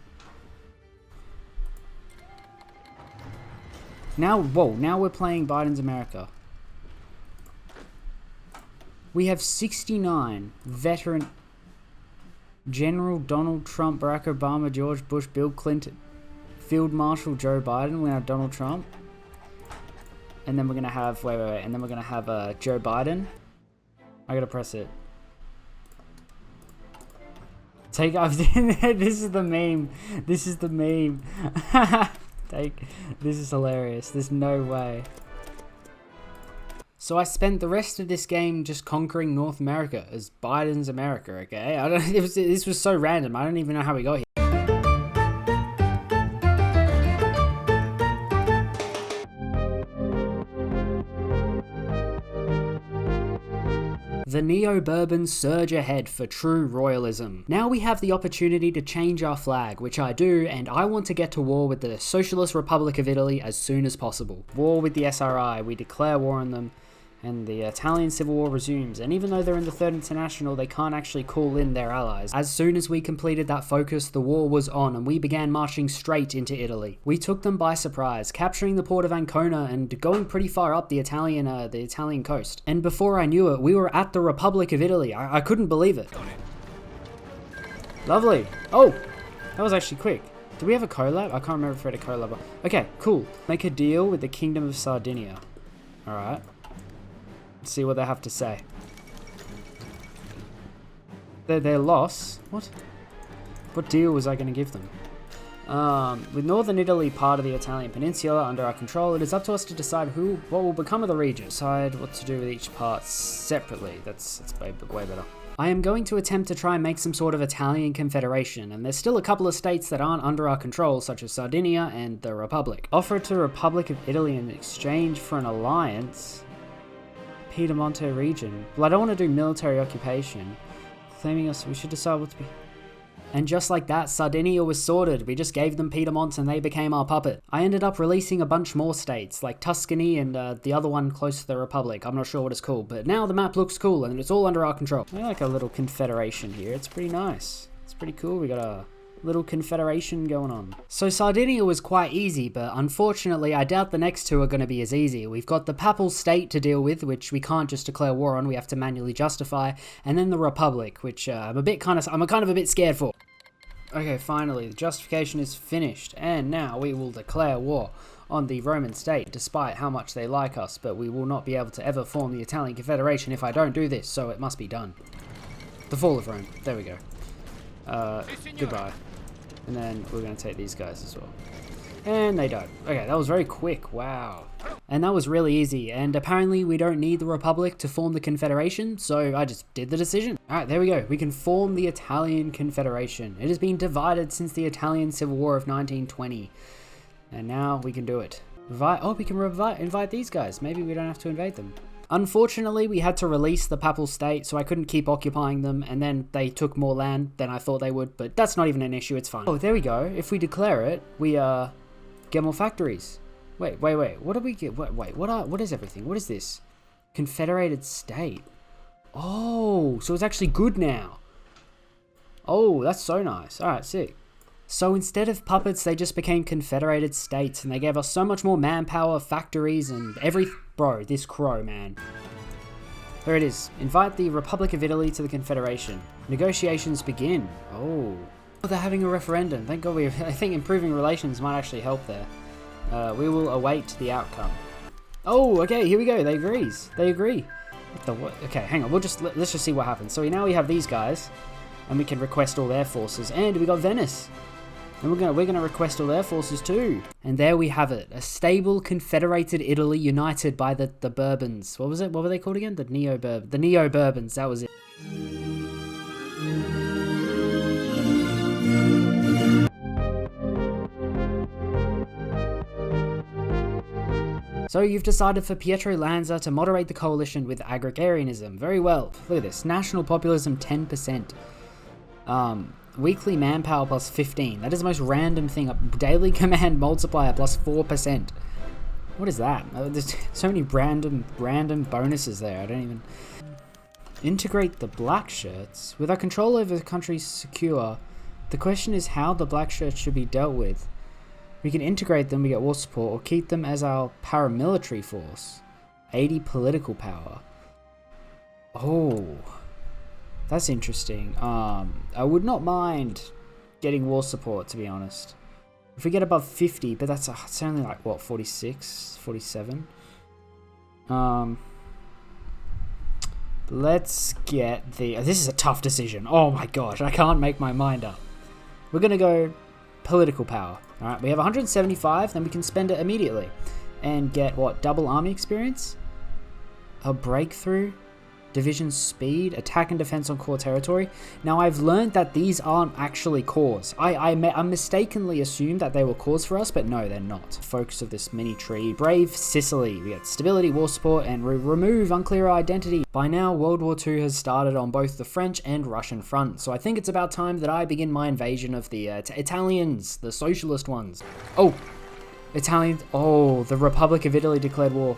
Now we're playing Biden's America. We have 69 veteran... General Donald Trump, Barack Obama, George Bush, Bill Clinton. Field Marshal Joe Biden. We're gonna have Donald Trump. And then we're gonna have, wait. And then we're gonna have Joe Biden. I gotta press it. Take off. This is the meme. This is the meme. This is hilarious. There's no way. So I spent the rest of this game just conquering North America as Biden's America. Okay, this was so random. I don't even know how we got here. The Nebourbons surge ahead for true royalism. Now we have the opportunity to change our flag, which I do, and I want to get to war with the Socialist Republic of Italy as soon as possible. War with the SRI, we declare war on them, and the Italian Civil War resumes, and even though they're in the Third International, they can't actually call in their allies. As soon as we completed that focus, the war was on, and we began marching straight into Italy. We took them by surprise, capturing the port of Ancona and going pretty far up the Italian coast. And before I knew it, we were at the Republic of Italy. I couldn't believe it. Lovely. Oh, that was actually quick. Do we have a collab? I can't remember if we had a collab. Okay, cool. Make a deal with the Kingdom of Sardinia. Alright. Let's see what they have to say. Their loss? What deal was I going to give them? With northern Italy part of the Italian peninsula under our control, it is up to us to decide what will become of the region. Decide what to do with each part separately. That's way better. I am going to attempt to try and make some sort of Italian confederation, and there's still a couple of states that aren't under our control, such as Sardinia and the Republic. Offer it to the Republic of Italy in exchange for an alliance. Piemonte region. Well, I don't want to do military occupation. Claiming us, we should decide what to be. And just like that, Sardinia was sorted. We just gave them Piedmont and they became our puppet. I ended up releasing a bunch more states, like Tuscany and the other one close to the Republic. I'm not sure what it's called, but now the map looks cool and it's all under our control. I like a little confederation here. It's pretty nice. It's pretty cool. We got a little confederation going on. So Sardinia was quite easy, but unfortunately I doubt the next two are going to be as easy. We've got the Papal State to deal with, which we can't just declare war on, we have to manually justify, and then the Republic, which I'm kind of a bit scared for. Okay, finally, the justification is finished, and now we will declare war on the Roman state, despite how much they like us, but we will not be able to ever form the Italian Confederation if I don't do this, so it must be done. The fall of Rome. There we go. Goodbye. And then we're going to take these guys as well. And they died. Okay, that was very quick. Wow. And that was really easy. And apparently we don't need the Republic to form the Confederation, so I just did the decision. Alright, there we go. We can form the Italian Confederation. It has been divided since the Italian Civil War of 1920. And now we can do it. We can invite these guys. Maybe we don't have to invade them. Unfortunately, we had to release the Papal State, so I couldn't keep occupying them, and then they took more land than I thought they would, but that's not even an issue, it's fine. Oh, there we go. If we declare it, we, get more factories. Wait. What do we get? What is everything? What is this? Confederated State. Oh, so it's actually good now. Oh, that's so nice. Alright, sick. So instead of puppets, they just became confederated states, and they gave us so much more manpower, factories, and Bro, this crow, man. There it is. Invite the Republic of Italy to the Confederation. Negotiations begin. Oh, they're having a referendum. Thank God I think improving relations might actually help there. We will await the outcome. Oh, okay, here we go. They agree. What? Okay, hang on. Let's just see what happens. So now we have these guys, and we can request all their forces, and we got Venice. And we're gonna request all their forces too. And there we have it. A stable, confederated Italy united by the Bourbons. What was it? What were they called again? The Nebourbons, that was it. So you've decided for Pietro Lanza to moderate the coalition with agrarianism. Very well. Look at this. National populism 10%. Weekly manpower plus 15. That is the most random thing. Daily command multiplier plus 4%. What is that? There's so many random bonuses there. I don't even... Integrate the black shirts. With our control over the country secure, the question is how the black shirts should be dealt with. We can integrate them, we get war support, or keep them as our paramilitary force. 80 political power. Oh... That's interesting. I would not mind getting war support, to be honest. If we get above 50, but that's it's only like, what, 46, 47? Let's get the... This is a tough decision. Oh my gosh, I can't make my mind up. We're going to go political power. Alright, we have 175, then we can spend it immediately. And get, what, double army experience? A breakthrough? Division speed, attack and defense on core territory. Now I've learned that these aren't actually cores. I mistakenly assumed that they were cores for us, but no, they're not. Focus of this mini tree. Brave Sicily. We get stability, war support, and remove unclear identity. By now, World War II has started on both the French and Russian front, so I think it's about time that I begin my invasion of the Italians, the socialist ones. Oh, Italians. Oh, the Republic of Italy declared war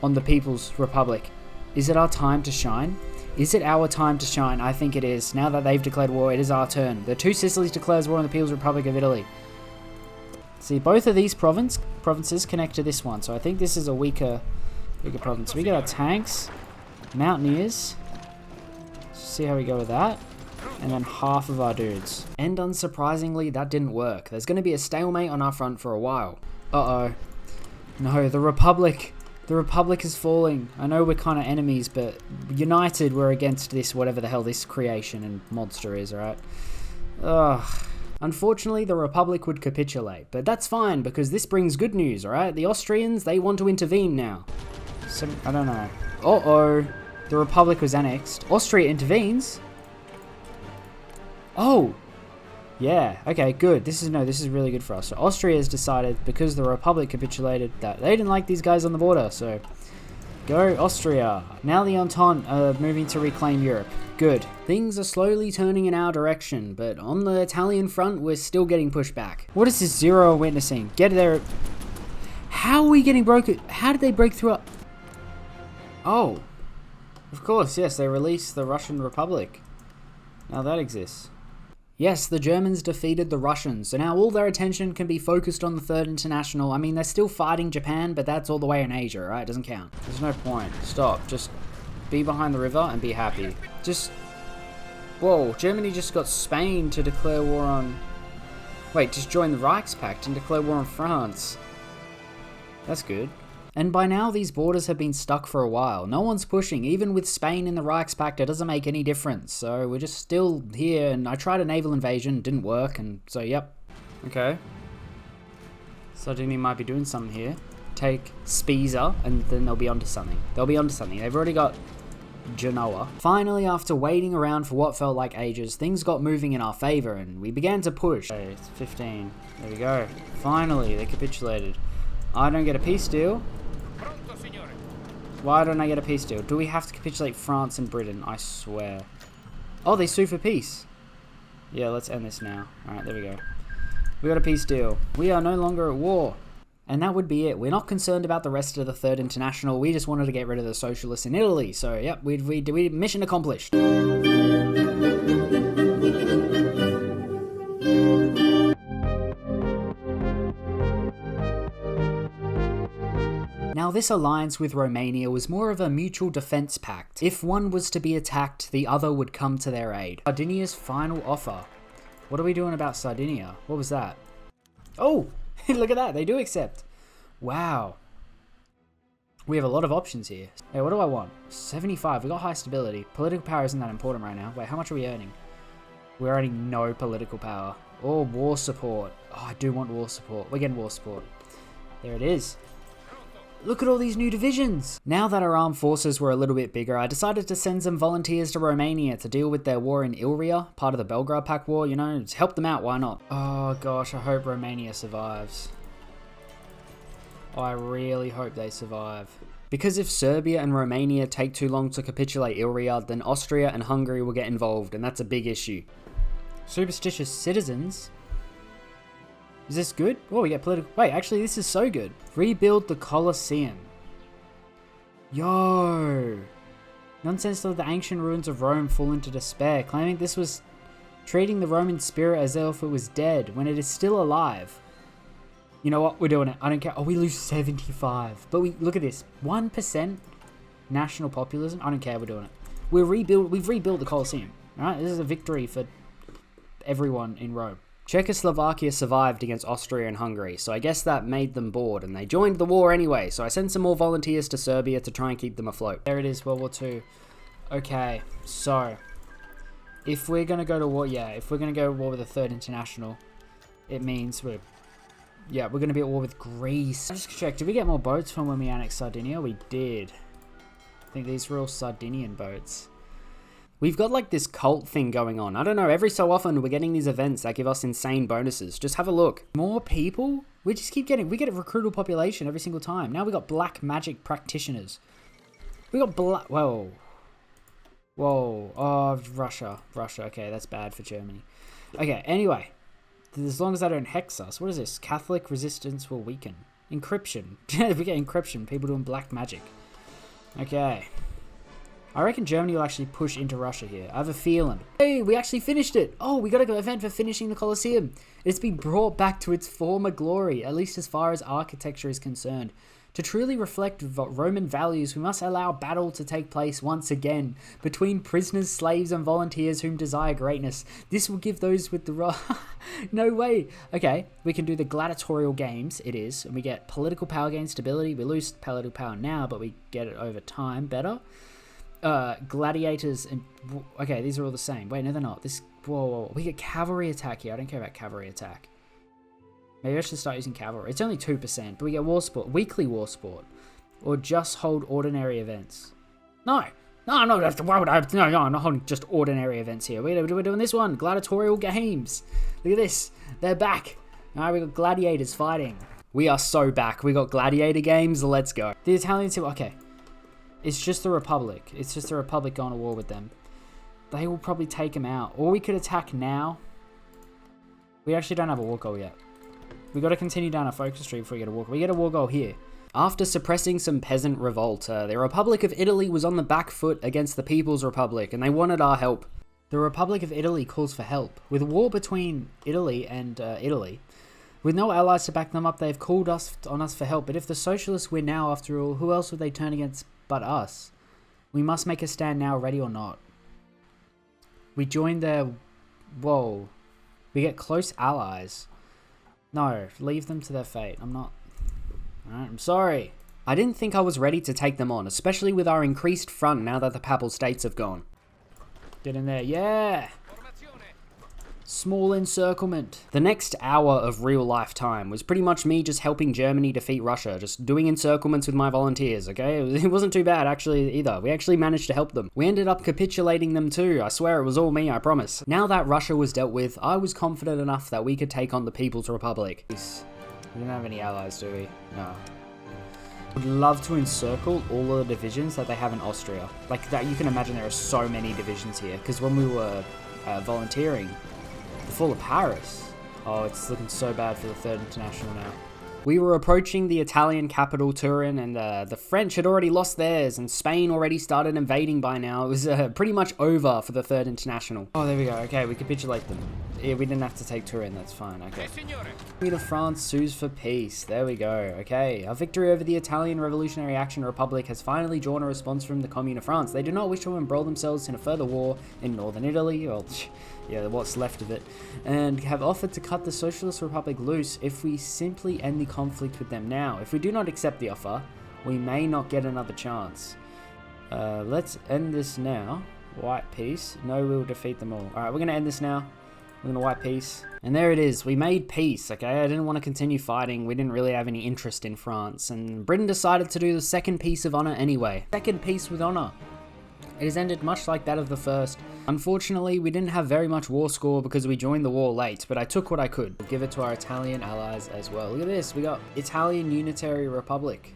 on the People's Republic. Is it our time to shine? Is it our time to shine? I think it is. Now that they've declared war, it is our turn. The two Sicilies declares war on the People's Republic of Italy. See, both of these provinces connect to this one, so I think this is a weaker province. We got our tanks, mountaineers. See how we go with that. And then half of our dudes. And unsurprisingly, that didn't work. There's going to be a stalemate on our front for a while. Uh-oh. No, the Republic is falling. I know we're kind of enemies, but united we're against this, whatever the hell this creation and monster is, alright? Ugh. Unfortunately, the Republic would capitulate, but that's fine, because this brings good news, alright? The Austrians, they want to intervene now. So, I don't know. Uh-oh. The Republic was annexed. Austria intervenes? Oh! Yeah, okay, good. This is really good for us. So Austria has decided, because the Republic capitulated, that they didn't like these guys on the border, so go Austria. Now the Entente are moving to reclaim Europe. Good. Things are slowly turning in our direction, but on the Italian front, we're still getting pushed back. What is this Zero witnessing? Get there. How are we getting broken? How did they break through? Oh, of course, yes, they released the Russian Republic. Now that exists. Yes, the Germans defeated the Russians, so now all their attention can be focused on the Third International. I mean, they're still fighting Japan, but that's all the way in Asia, right? It doesn't count. There's no point. Stop. Just be behind the river and be happy. Whoa, Germany just got Spain to declare war on... Wait, just join the Reichspakt and declare war on France. That's good. And by now, these borders have been stuck for a while. No one's pushing. Even with Spain in the Reichspakt, it doesn't make any difference. So we're just still here, and I tried a naval invasion, didn't work, and so, yep. Okay. Sardinia might be doing something here. Take Spiza, and then they'll be onto something. They've already got Genoa. Finally, after waiting around for what felt like ages, things got moving in our favor, and we began to push. Okay, it's 15. There we go. Finally, they capitulated. I don't get a peace deal. Why don't I get a peace deal? Do we have to capitulate France and Britain? I swear. Oh, they sue for peace. Yeah, let's end this now. Alright, there we go. We got a peace deal. We are no longer at war. And that would be it. We're not concerned about the rest of the Third International. We just wanted to get rid of the socialists in Italy. So, yep, we mission accomplished. Now, this alliance with Romania was more of a mutual defense pact. If one was to be attacked, the other would come to their aid. Sardinia's final offer. What are we doing about Sardinia? What was that? Oh, look at that. They do accept. Wow. We have a lot of options here. Hey, what do I want? 75. We got high stability. Political power isn't that important right now. Wait, how much are we earning? We're earning no political power. Oh, war support. Oh, I do want war support. We're getting war support. There it is. Look at all these new divisions! Now that our armed forces were a little bit bigger, I decided to send some volunteers to Romania to deal with their war in Illyria, part of the Belgrade Pact War, you know, just help them out, why not? Oh gosh, I hope Romania survives. I really hope they survive. Because if Serbia and Romania take too long to capitulate Illyria, then Austria and Hungary will get involved, and that's a big issue. Superstitious citizens? Is this good? Oh, we get political... Wait, actually, this is so good. Rebuild the Colosseum. Yo! Nonsense that the ancient ruins of Rome fall into despair, claiming this was treating the Roman spirit as if it was dead, when it is still alive. You know what? We're doing it. I don't care. Oh, we lose 75. But look at this. 1% national populism. I don't care. We're doing it. We've rebuilt the Colosseum. Alright? This is a victory for everyone in Rome. Czechoslovakia survived against Austria and Hungary, so I guess that made them bored, and they joined the war anyway, so I sent some more volunteers to Serbia to try and keep them afloat. There it is, World War II. Okay, so, if we're going to go to war, if we're going to go to war with the Third International, it means we're going to be at war with Greece. I just checked, did we get more boats from when we annexed Sardinia? We did. I think these were all Sardinian boats. We've got like this cult thing going on. I don't know, every so often we're getting these events that give us insane bonuses. Just have a look. More people? We just keep getting, we get a recruitable population every single time. Now we got black magic practitioners. We got whoa. Oh, Russia. Okay, that's bad for Germany. Okay, anyway. As long as they don't hex us. What is this? Catholic resistance will weaken. Encryption. We get encryption. People doing black magic. Okay. I reckon Germany will actually push into Russia here. I have a feeling. Hey, we actually finished it. Oh, we got an event for finishing the Colosseum. It's been brought back to its former glory, at least as far as architecture is concerned. To truly reflect Roman values, we must allow battle to take place once again between prisoners, slaves, and volunteers whom desire greatness. This will give those with the no way. Okay, we can do the gladiatorial games, it is, and we get political power gain stability. We lose political power now, but we get it over time better. Gladiators and okay, these are all the same. Wait, no, they're not. Whoa. We get cavalry attack here. I don't care about cavalry attack. Maybe I should start using cavalry. It's only 2%, but we get war sport, weekly war sport, or just hold ordinary events. No, why would I? No, I'm not holding just ordinary events here. We're doing this one, gladiatorial games. Look at this, they're back. All right, we got gladiators fighting. We are so back. We got gladiator games. Let's go. The Italians, okay. It's just the Republic. It's just the Republic going to war with them. They will probably take them out. Or we could attack now. We actually don't have a war goal yet. We got to continue down our focus tree before we get a war goal. We get a war goal here. After suppressing some peasant revolt, the Republic of Italy was on the back foot against the People's Republic, and they wanted our help. The Republic of Italy calls for help. With a war between Italy and Italy, with no allies to back them up, they've called on us for help. But if the socialists win now, after all, who else would they turn against but us? We must make a stand now, ready or not. We join their... Whoa. We get close allies. No, leave them to their fate. I'm not... Alright, I'm sorry. I didn't think I was ready to take them on, especially with our increased front now that the Papal States have gone. Get in there, yeah! Small encirclement. The next hour of real life time was pretty much me just helping Germany defeat Russia, just doing encirclements with my volunteers, okay? It wasn't too bad actually either. We actually managed to help them. We ended up capitulating them too. I swear it was all me, I promise. Now that Russia was dealt with, I was confident enough that we could take on the People's Republic. We don't have any allies, do we? No. Would love to encircle all of the divisions that they have in Austria. Like that, you can imagine there are so many divisions here, because when we were volunteering, the fall of Paris. Oh, it's looking so bad for the Third International now. We were approaching the Italian capital, Turin, and the French had already lost theirs, and Spain already started invading by now. It was pretty much over for the Third International. Oh, there we go. Okay, we capitulate them. Yeah, we didn't have to take Turin, that's fine. Okay. Queen of France sues for peace. There we go. Okay. Our victory over the Italian Revolutionary Action Republic has finally drawn a response from the Commune of France. They do not wish to embroil themselves in a further war in northern Italy, or yeah, what's left of it, and have offered to cut the Socialist Republic loose if we simply end the conflict with them now. If we do not accept the offer, we may not get another chance. Let's end this now. White peace. No, we'll defeat them all. Alright, we're going to end this now. We're going to white peace. And there it is. We made peace, okay? I didn't want to continue fighting. We didn't really have any interest in France. And Britain decided to do the second peace of honor anyway. Second peace with honor. It has ended much like that of the first. Unfortunately, we didn't have very much war score because we joined the war late, but I took what I could. We'll give it to our Italian allies as well. Look at this. We got Italian Unitary Republic.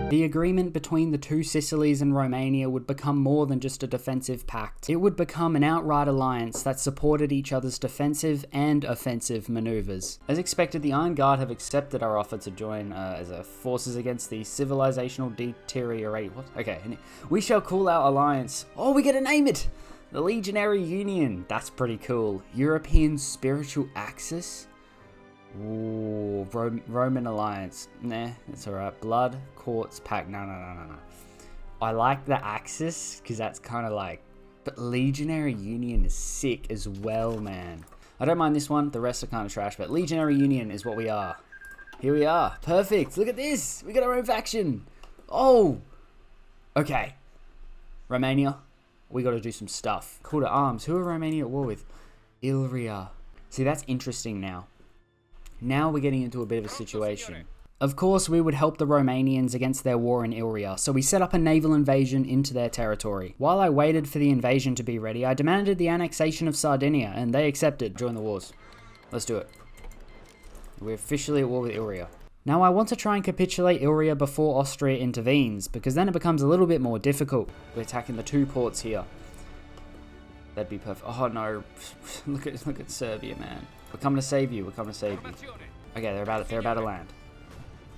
The agreement between the two Sicilies and Romania would become more than just a defensive pact. It would become an outright alliance that supported each other's defensive and offensive maneuvers. As expected, the Iron Guard have accepted our offer to join as a forces against the civilizational deteriorate. What? Okay, we shall call our alliance. Oh, we get to name it! The Legionary Union. That's pretty cool. European Spiritual Axis? Ooh, Roman alliance. Nah, it's alright. Blood, Courts, Pact. No. I like the Axis, because that's kind of like... But Legionary Union is sick as well, man. I don't mind this one. The rest are kind of trash, but Legionary Union is what we are. Here we are. Perfect. Look at this. We got our own faction. Oh. Okay. Romania. We got to do some stuff. Call to arms. Who are Romania at war with? Illyria. See, that's interesting now. Now we're getting into a bit of a situation. Of course, we would help the Romanians against their war in Illyria, so we set up a naval invasion into their territory. While I waited for the invasion to be ready, I demanded the annexation of Sardinia, and they accepted. Join the wars. Let's do it. We're officially at war with Illyria. Now I want to try and capitulate Illyria before Austria intervenes, because then it becomes a little bit more difficult. We're attacking the 2 ports here. That'd be perfect. Oh no, look at Serbia, man. We're coming to save you. We're coming to save you. Okay, they're about to land.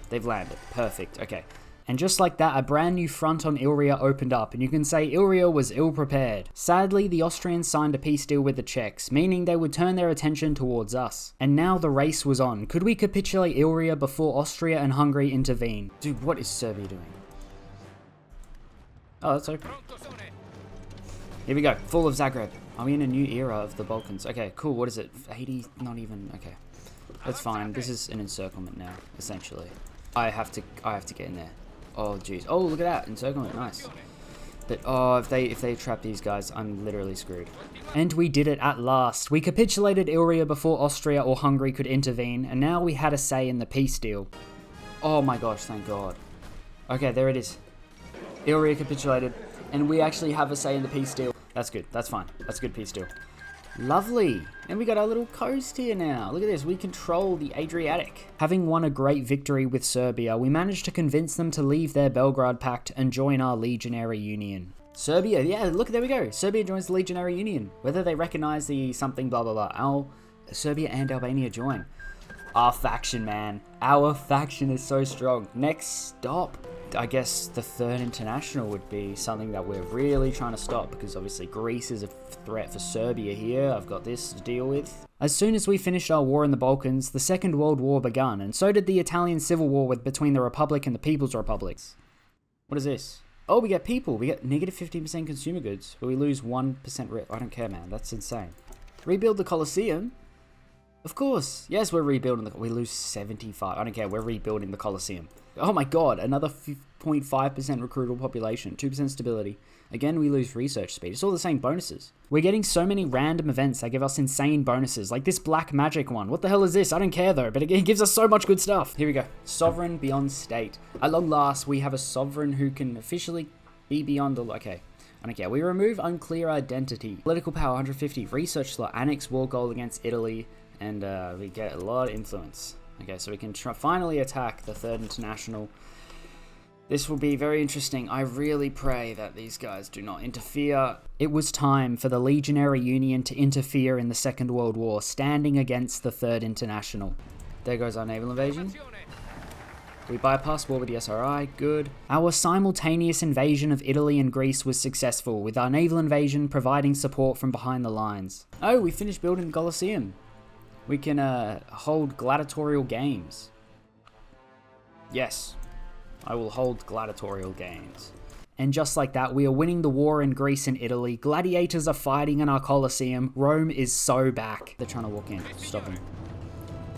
They've landed. Perfect. Okay. And just like that, a brand new front on Illyria opened up, and you can say Illyria was ill-prepared. Sadly, the Austrians signed a peace deal with the Czechs, meaning they would turn their attention towards us. And now the race was on. Could we capitulate Illyria before Austria and Hungary intervene? Dude, what is Serbia doing? Oh, that's open. Here we go. Fall of Zagreb. Are we in a new era of the Balkans? Okay, cool. What is it? 80? Not even. Okay. That's fine. This is an encirclement now, essentially. I have to get in there. Oh, jeez. Oh, look at that. Encirclement. Nice. But, oh, if they trap these guys, I'm literally screwed. And we did it at last. We capitulated Illyria before Austria or Hungary could intervene, and now we had a say in the peace deal. Oh my gosh, thank God. Okay, there it is. Illyria capitulated, and we actually have a say in the peace deal. That's good. That's fine. That's a good peace deal. Lovely. And we got our little coast here now. Look at this. We control the Adriatic. Having won a great victory with Serbia, we managed to convince them to leave their Belgrade Pact and join our Legionary Union. Serbia, yeah, look, there we go. Serbia joins the Legionary Union. Whether they recognize the something, blah, blah, blah. Serbia and Albania join. Our faction, man. Our faction is so strong. Next stop, I guess the Third International would be something that we're really trying to stop, because obviously Greece is a threat for Serbia here. I've got this to deal with. As soon as we finished our war in the Balkans, the Second World War began, and so did the Italian Civil War between the Republic and the People's Republics. What is this? Oh, we get people. We get negative 15% consumer goods, but we lose 1% I don't care, man. That's insane. Rebuild the Colosseum? Of course. Yes, we're rebuilding we lose 75. I don't care. We're rebuilding the Colosseum. Oh my God. Another 0.5% recruitable population. 2% stability. Again, we lose research speed. It's all the same bonuses. We're getting so many random events that give us insane bonuses. Like this black magic one. What the hell is this? I don't care though, but it gives us so much good stuff. Here we go. Sovereign beyond state. At long last, we have a sovereign who can officially be beyond the... Okay. I don't care. We remove unclear identity. Political power 150. Research slot. Annex war goal against Italy. And we get a lot of influence. Okay, so we can finally attack the Third International. This will be very interesting. I really pray that these guys do not interfere. It was time for the Legionary Union to interfere in the Second World War, standing against the Third International. There goes our naval invasion. We bypassed war with the SRI, good. Our simultaneous invasion of Italy and Greece was successful, with our naval invasion providing support from behind the lines. Oh, we finished building the Colosseum. We can hold gladiatorial games. Yes, I will hold gladiatorial games. And just like that, we are winning the war in Greece and Italy. Gladiators are fighting in our Colosseum. Rome is so back. They're trying to walk in. Stop them.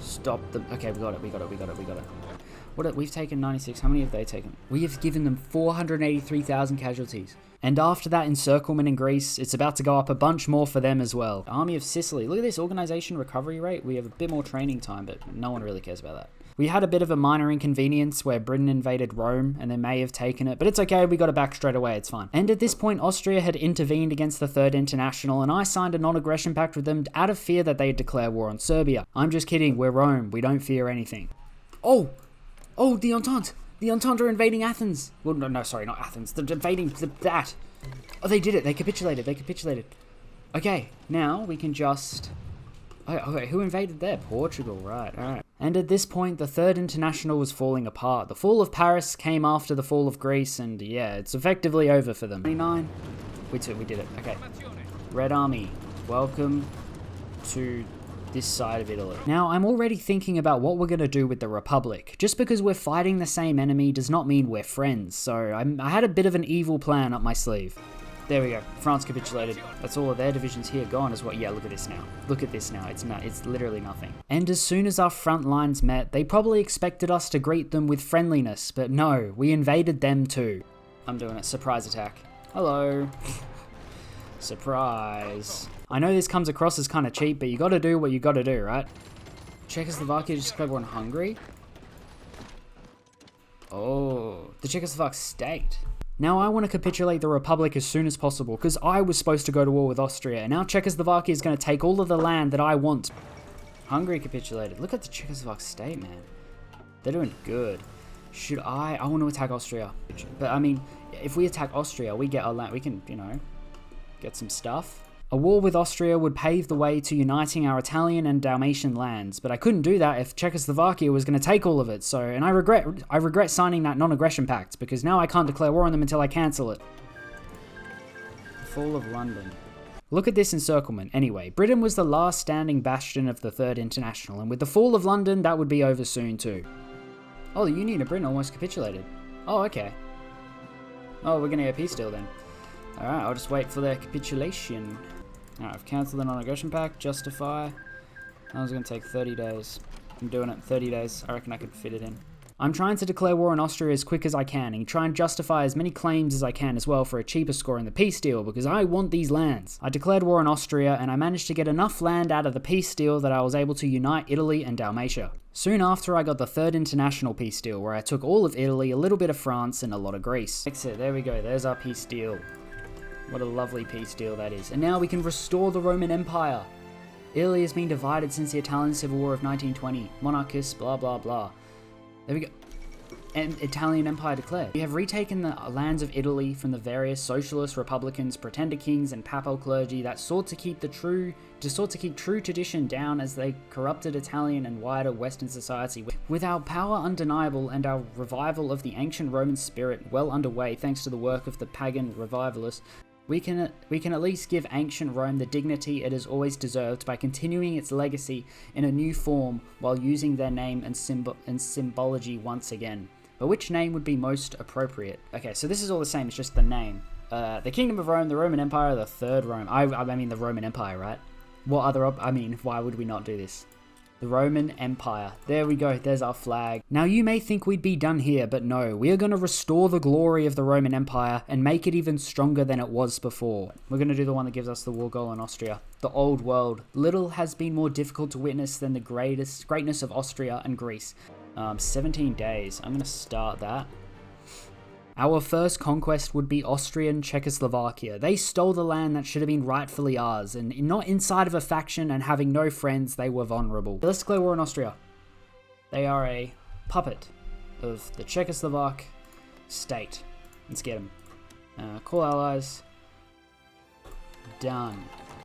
Stop them. Okay, we got it. We've taken 96. How many have they taken? We have given them 483,000 casualties. And after that encirclement in Greece, it's about to go up a bunch more for them as well. Army of Sicily. Look at this organization recovery rate. We have a bit more training time, but no one really cares about that. We had a bit of a minor inconvenience where Britain invaded Rome and they may have taken it, but it's okay. We got it back straight away. It's fine. And at this point, Austria had intervened against the Third International, and I signed a non-aggression pact with them out of fear that they'd declare war on Serbia. I'm just kidding. We're Rome. We don't fear anything. Oh, the Entente. The Entente are invading Athens. Well, no, sorry, not Athens. They're invading that. Oh, they did it. They capitulated. Okay, now we can just... Okay, who invaded there? Portugal, right, alright. And at this point, the Third International was falling apart. The fall of Paris came after the fall of Greece, and yeah, it's effectively over for them. 29. We did it. Okay. Red Army, welcome to this side of Italy. Now, I'm already thinking about what we're going to do with the Republic. Just because we're fighting the same enemy does not mean we're friends, so I had a bit of an evil plan up my sleeve. There we go. France capitulated. That's all of their divisions here gone as well. Yeah, look at this now. Look at this now. It's literally nothing. And as soon as our front lines met, they probably expected us to greet them with friendliness, but no, we invaded them too. I'm doing it. Surprise attack. Hello. Surprise. I know this comes across as kind of cheap, but you gotta do what you gotta do, right? Czechoslovakia just declared war on Hungary? Oh, the Czechoslovak state. Now I want to capitulate the Republic as soon as possible, because I was supposed to go to war with Austria, and now Czechoslovakia is going to take all of the land that I want. Hungary capitulated. Look at the Czechoslovak state, man. They're doing good. Should I want to attack Austria. But I mean, if we attack Austria, we get our land, we can, you know, get some stuff. A war with Austria would pave the way to uniting our Italian and Dalmatian lands, but I couldn't do that if Czechoslovakia was going to take all of it, so, and I regret signing that non-aggression pact, because now I can't declare war on them until I cancel it. The fall of London. Look at this encirclement. Anyway, Britain was the last standing bastion of the Third International, and with the fall of London, that would be over soon too. Oh, the Union of Britain almost capitulated. Oh, okay. Oh, we're going to get a peace deal then. Alright, I'll just wait for their capitulation. Alright, I've cancelled the non-aggression pact. Justify. That was going to take 30 days. I'm doing it 30 days. I reckon I could fit it in. I'm trying to declare war on Austria as quick as I can and try and justify as many claims as I can as well for a cheaper score in the peace deal because I want these lands. I declared war on Austria and I managed to get enough land out of the peace deal that I was able to unite Italy and Dalmatia. Soon after I got the Third International peace deal where I took all of Italy, a little bit of France and a lot of Greece. Exit, there we go, there's our peace deal. What a lovely peace deal that is. And now we can restore the Roman Empire. Italy has been divided since the Italian Civil War of 1920. Monarchists, blah blah blah. There we go. And Italian Empire declared. We have retaken the lands of Italy from the various socialist, republicans, pretender kings, and papal clergy that sought to keep true tradition down as they corrupted Italian and wider Western society. With our power undeniable and our revival of the ancient Roman spirit well underway thanks to the work of the pagan revivalists, we can at least give ancient Rome the dignity it has always deserved by continuing its legacy in a new form while using their name and symbology once again. But which name would be most appropriate? Okay, so this is all the same, it's just the name. The Kingdom of Rome, the Roman Empire, the Third Rome. I mean the Roman Empire, right? What other, why would we not do this? The Roman Empire. There we go, there's our flag. Now you may think we'd be done here, but no, we are going to restore the glory of the Roman Empire and make it even stronger than it was before. We're going to do the one that gives us the war goal in Austria. The old world. Little has been more difficult to witness than the greatness of Austria and Greece. 17 days. I'm going to start that. Our first conquest would be Austrian Czechoslovakia. They stole the land that should have been rightfully ours, and not inside of a faction and having no friends, they were vulnerable. Let's declare war on Austria. They are a puppet of the Czechoslovak state. Let's get them. Call allies. Done.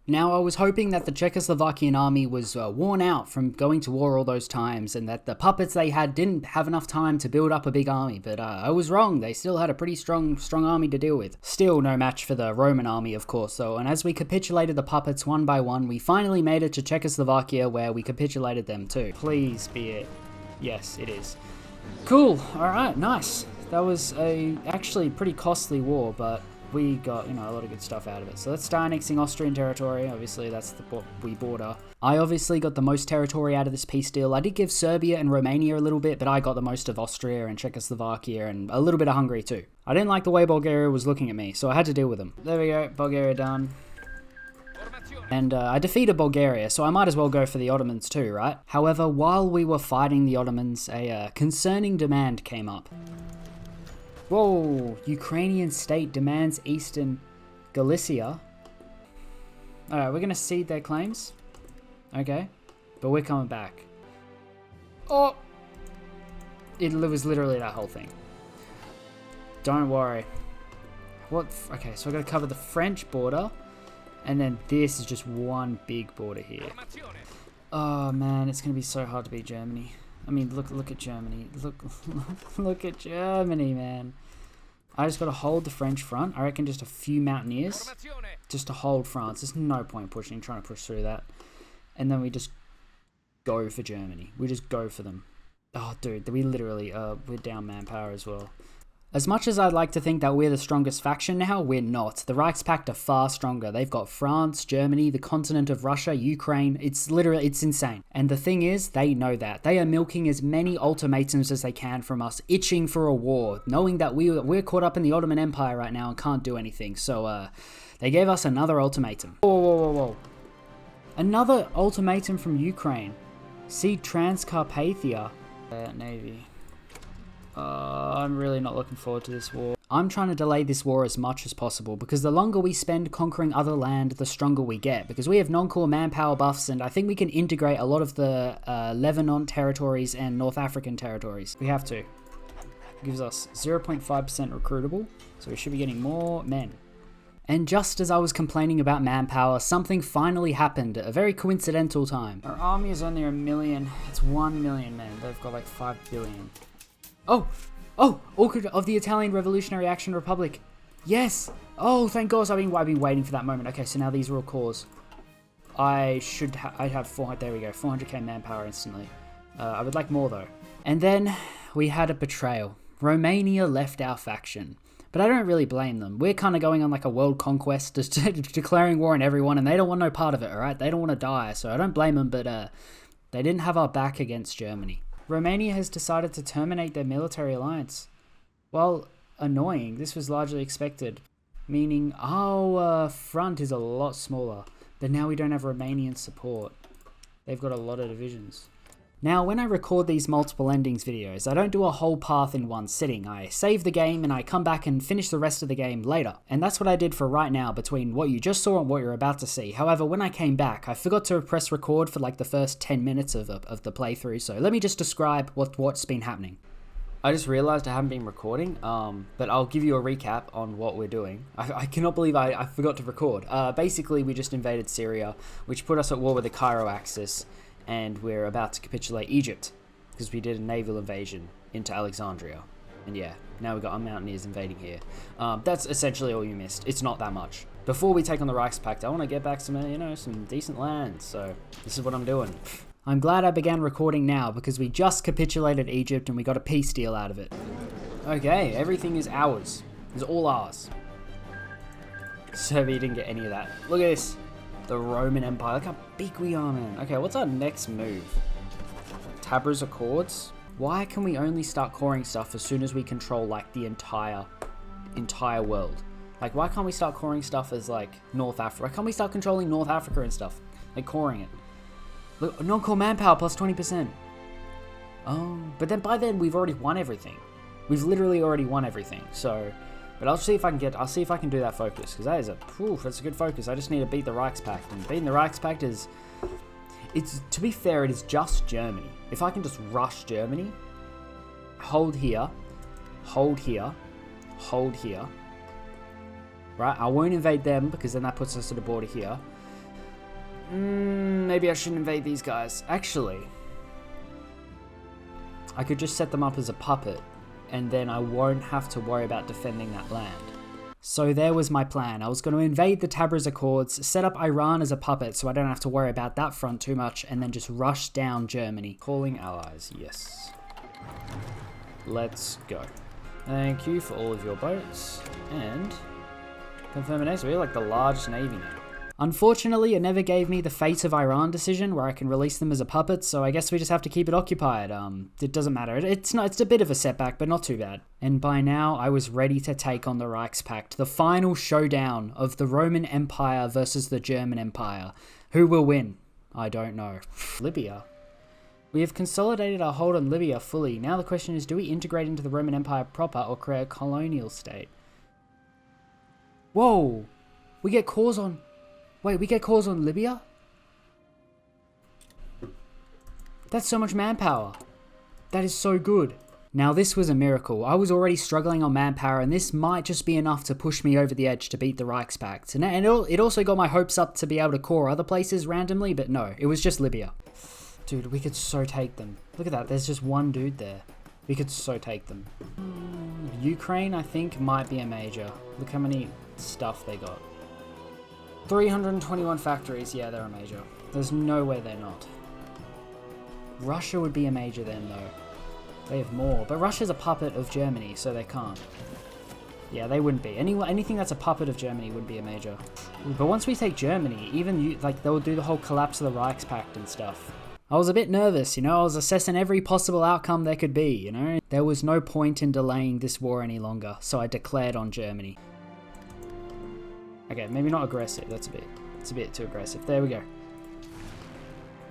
Now, I was hoping that the Czechoslovakian army was worn out from going to war all those times and that the puppets they had didn't have enough time to build up a big army, but I was wrong. They still had a pretty strong army to deal with. Still no match for the Roman army, of course, though, and as we capitulated the puppets one by one, we finally made it to Czechoslovakia where we capitulated them too. Please be it. Yes, it is. Cool. Alright, nice. That was a actually pretty costly war, but we got, a lot of good stuff out of it. So let's start annexing Austrian territory. Obviously, that's what we border. I obviously got the most territory out of this peace deal. I did give Serbia and Romania a little bit, but I got the most of Austria and Czechoslovakia and a little bit of Hungary too. I didn't like the way Bulgaria was looking at me, so I had to deal with them. There we go, Bulgaria done. And I defeated Bulgaria, so I might as well go for the Ottomans too, right? However, while we were fighting the Ottomans, a concerning demand came up. Whoa, Ukrainian state demands Eastern Galicia. Alright, we're going to cede their claims. Okay, but we're coming back. Oh! It was literally that whole thing. Don't worry. Okay, so we're going to cover the French border. And then this is just one big border here. Oh man, it's going to be so hard to beat Germany. I mean, look at Germany. Look at Germany, man. I just got to hold the French front. I reckon just a few mountaineers just to hold France. There's no point trying to push through that. And then we just go for Germany. We just go for them. Oh, dude, we literally, we're down manpower as well. As much as I'd like to think that we're the strongest faction now, we're not. The Reichspakt are far stronger. They've got France, Germany, the continent of Russia, Ukraine. It's insane. And the thing is, they know that. They are milking as many ultimatums as they can from us, itching for a war, knowing that we're caught up in the Ottoman Empire right now and can't do anything. So, they gave us another ultimatum. Whoa. Another ultimatum from Ukraine. See Transcarpathia. Navy. I'm really not looking forward to this war. I'm trying to delay this war as much as possible because the longer we spend conquering other land, the stronger we get. Because we have non-core manpower buffs and I think we can integrate a lot of the Lebanon territories and North African territories. We have to. It gives us 0.5% recruitable, so we should be getting more men. And just as I was complaining about manpower, something finally happened at a very coincidental time. Our army is only 1 million. It's 1 million men. They've got like 5 billion. Oh, Orchid of the Italian Revolutionary Action Republic. Yes. Oh, thank God. I've been waiting for that moment. Okay, so now these are all cores. I'd have 400. There we go. 400k manpower instantly. I would like more though. And then we had a betrayal. Romania left our faction. But I don't really blame them. We're kind of going on like a world conquest, just declaring war on everyone, and they don't want no part of it, alright? They don't want to die, so I don't blame them, but they didn't have our back against Germany. Romania has decided to terminate their military alliance. Well, annoying. This was largely expected. Meaning our front is a lot smaller. But now we don't have Romanian support. They've got a lot of divisions. Now, when I record these multiple endings videos, I don't do a whole path in one sitting. I save the game and I come back and finish the rest of the game later. And that's what I did for right now between what you just saw and what you're about to see. However, when I came back, I forgot to press record for like the first 10 minutes of the playthrough. So let me just describe what's been happening. I just realized I haven't been recording, but I'll give you a recap on what we're doing. I cannot believe I forgot to record. Basically, we just invaded Syria, which put us at war with the Cairo Axis. And we're about to capitulate Egypt because we did a naval invasion into Alexandria. And yeah, now we've got our mountaineers invading here. That's essentially all you missed. It's not that much. Before we take on the Reichspakt, I want to get back some decent land. So this is what I'm doing. I'm glad I began recording now because we just capitulated Egypt and we got a peace deal out of it. Okay, everything is ours. It's all ours. Serbia didn't get any of that. Look at this. The Roman Empire. Look how big we are, man. Okay, what's our next move? Tabra's Accords. Why can we only start coring stuff as soon as we control like the entire world? Like, why can't we start coring stuff as like North Africa? Why can't we start controlling North Africa and stuff? Like coring it. Look, non-core manpower plus 20%. Oh, but then by then we've already won everything. We've literally already won everything. So. But I'll see if I can do that focus, because that's a good focus. I just need to beat the Reichspakt, and beating the Reichspakt to be fair, it is just Germany. If I can just rush Germany, hold here, right? I won't invade them, because then that puts us at the border here. Maybe I shouldn't invade these guys. Actually, I could just set them up as a puppet, and then I won't have to worry about defending that land. So there was my plan. I was going to invade the Tabriz Accords, set up Iran as a puppet so I don't have to worry about that front too much, and then just rush down Germany. Calling allies, yes. Let's go. Thank you for all of your boats, and confirm next. We're like the largest navy now. Unfortunately, it never gave me the fate of Iran decision where I can release them as a puppet, so I guess we just have to keep it occupied. It doesn't matter. It's a bit of a setback, but not too bad. And by now, I was ready to take on the Reichspakt, the final showdown of the Roman Empire versus the German Empire. Who will win? I don't know. Libya. We have consolidated our hold on Libya fully. Now the question is, do we integrate into the Roman Empire proper or create a colonial state? Whoa! We get cores on... Wait, we get cores on Libya? That's so much manpower. That is so good. Now this was a miracle. I was already struggling on manpower, and this might just be enough to push me over the edge to beat the Reichspakt. And it also got my hopes up to be able to core other places randomly, but no, it was just Libya. Dude, we could so take them. Look at that, there's just one dude there. We could so take them. Ukraine, I think, might be a major. Look how many stuff they got. 321 factories, yeah, they're a major. There's no way they're not. Russia would be a major then, though. They have more. But Russia's a puppet of Germany, so they can't. Yeah, they wouldn't be. Anything that's a puppet of Germany would be a major. But once we take Germany, even they'll do the whole collapse of the Reichspakt and stuff. I was a bit nervous, you know, I was assessing every possible outcome there could be, you know. There was no point in delaying this war any longer, so I declared on Germany. Okay, maybe not aggressive, it's a bit too aggressive. There we go.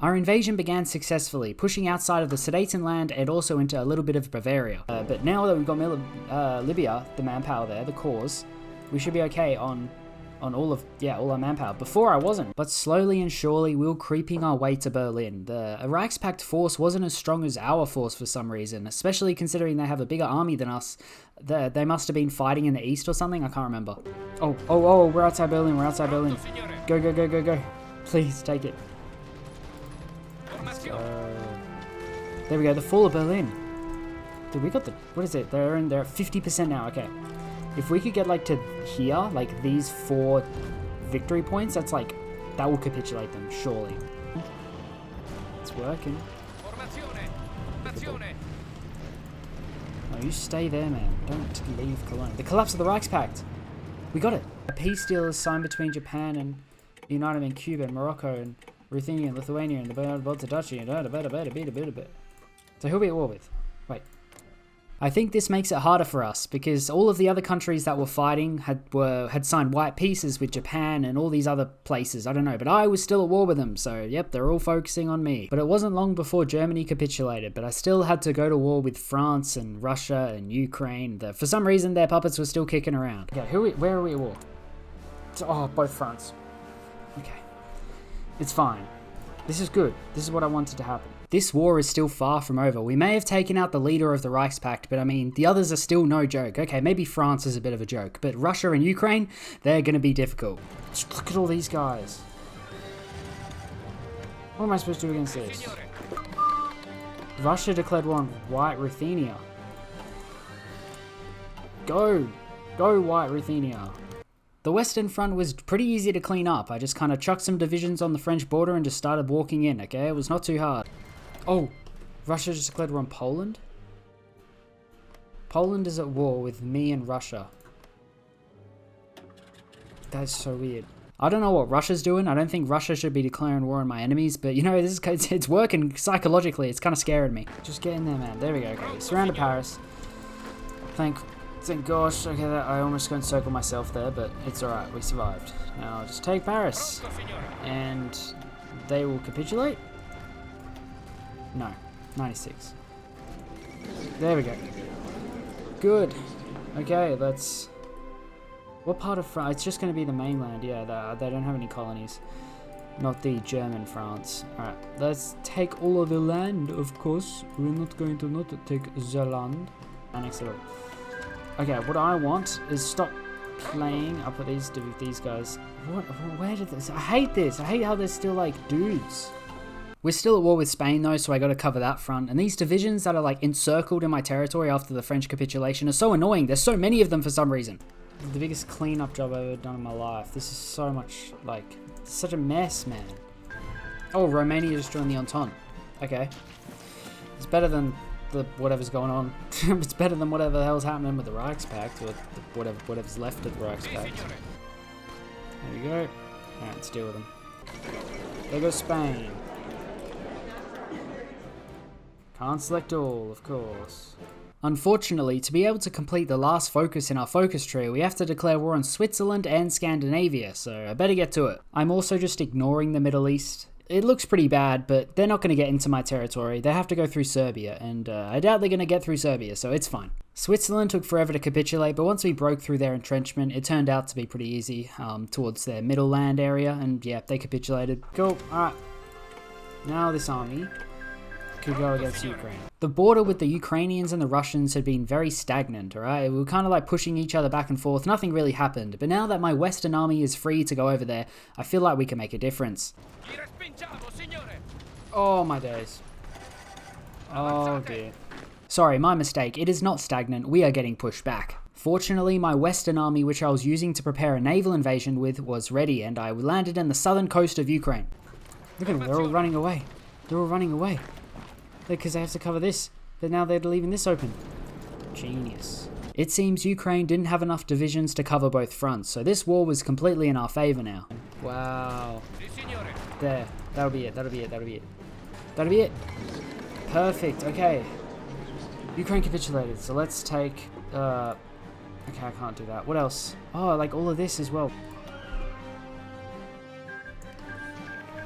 Our invasion began successfully, pushing outside of the Sudetenland and also into a little bit of Bavaria. But now that we've got Libya, the manpower there, the cause, we should be okay on all our manpower. Before I wasn't, but slowly and surely we were creeping our way to Berlin. The Reichspakt force wasn't as strong as our force for some reason, especially considering they have a bigger army than us. They must have been fighting in the east or something, I can't remember. Oh, we're outside Berlin, Go, go, go, go, go. Please, take it. There we go, the fall of Berlin. Dude, we got the, what is it? They're at 50% now, okay. If we could get like to here, like these 4 victory points, that's like, that will capitulate them, surely. It's working. No, you stay there, man. Don't leave Cologne. The collapse of the Reichspakt. We got it. A peace deal is signed between Japan and United and Cuba and Morocco and Ruthenia and Lithuania and the Baltic Duchy and so who'll be at war with? Wait. I think this makes it harder for us because all of the other countries that were fighting had signed white peaces with Japan and all these other places, I don't know, but I was still at war with them, so yep, they're all focusing on me. But it wasn't long before Germany capitulated, but I still had to go to war with France and Russia and Ukraine. For some reason, their puppets were still kicking around. Okay, where are we at war? Oh, both fronts. Okay. It's fine. This is good. This is what I wanted to happen. This war is still far from over. We may have taken out the leader of the Reichspakt, but I mean, the others are still no joke. Okay, maybe France is a bit of a joke, but Russia and Ukraine, they're going to be difficult. Just look at all these guys. What am I supposed to do against this? Russia declared war on White Ruthenia. Go! Go, White Ruthenia. The Western Front was pretty easy to clean up. I just kind of chucked some divisions on the French border and just started walking in, okay? It was not too hard. Oh, Russia just declared war on Poland? Poland is at war with me and Russia. That's so weird. I don't know what Russia's doing. I don't think Russia should be declaring war on my enemies, but you know, it's working psychologically. It's kind of scaring me. Just get in there, man. There we go. Okay, surrounded Paris. Thank gosh. Okay, I almost got to circle myself there, but it's alright. We survived. Now just take Paris. And they will capitulate? No. 96. There we go. Good. Okay, let's... What part of France? It's just going to be the mainland. Yeah, they don't have any colonies. Not the German France. Alright, let's take all of the land, of course. We're not going to not take the land. Annex it all. Okay, what I want is stop playing up at these guys. Where did this... I hate this. I hate how they're still like dudes. We're still at war with Spain though, so I got to cover that front. And these divisions that are like encircled in my territory after the French capitulation are so annoying. There's so many of them for some reason. The biggest cleanup job I've ever done in my life. This is so much, like, such a mess, man. Oh, Romania just joined the Entente. Okay. It's better than whatever's going on. It's better than whatever the hell's happening with the Reichspakt, or whatever's left of the Reichspakt. There we go. Alright, let's deal with them. There goes Spain. Can't select all, of course. Unfortunately, to be able to complete the last focus in our focus tree, we have to declare war on Switzerland and Scandinavia, so I better get to it. I'm also just ignoring the Middle East. It looks pretty bad, but they're not going to get into my territory. They have to go through Serbia, and I doubt they're going to get through Serbia, so it's fine. Switzerland took forever to capitulate, but once we broke through their entrenchment, it turned out to be pretty easy towards their middle land area, and yeah, they capitulated. Cool, alright. Now this army could go against Ukraine. The border with the Ukrainians and the Russians had been very stagnant, alright? We were kind of like pushing each other back and forth. Nothing really happened. But now that my Western army is free to go over there, I feel like we can make a difference. Oh my days. Oh dear. Sorry, my mistake. It is not stagnant. We are getting pushed back. Fortunately, my Western army, which I was using to prepare a naval invasion with, was ready, and I landed in the southern coast of Ukraine. Look at them, they're all running away. They're all running away. Because they have to cover this. But now they're leaving this open. Genius. It seems Ukraine didn't have enough divisions to cover both fronts, so this war was completely in our favor now. Wow. There. That'll be it. That'll be it. That'll be it. That'll be it. Perfect. Okay. Ukraine capitulated. So let's take... Okay, I can't do that. What else? Oh, like all of this as well.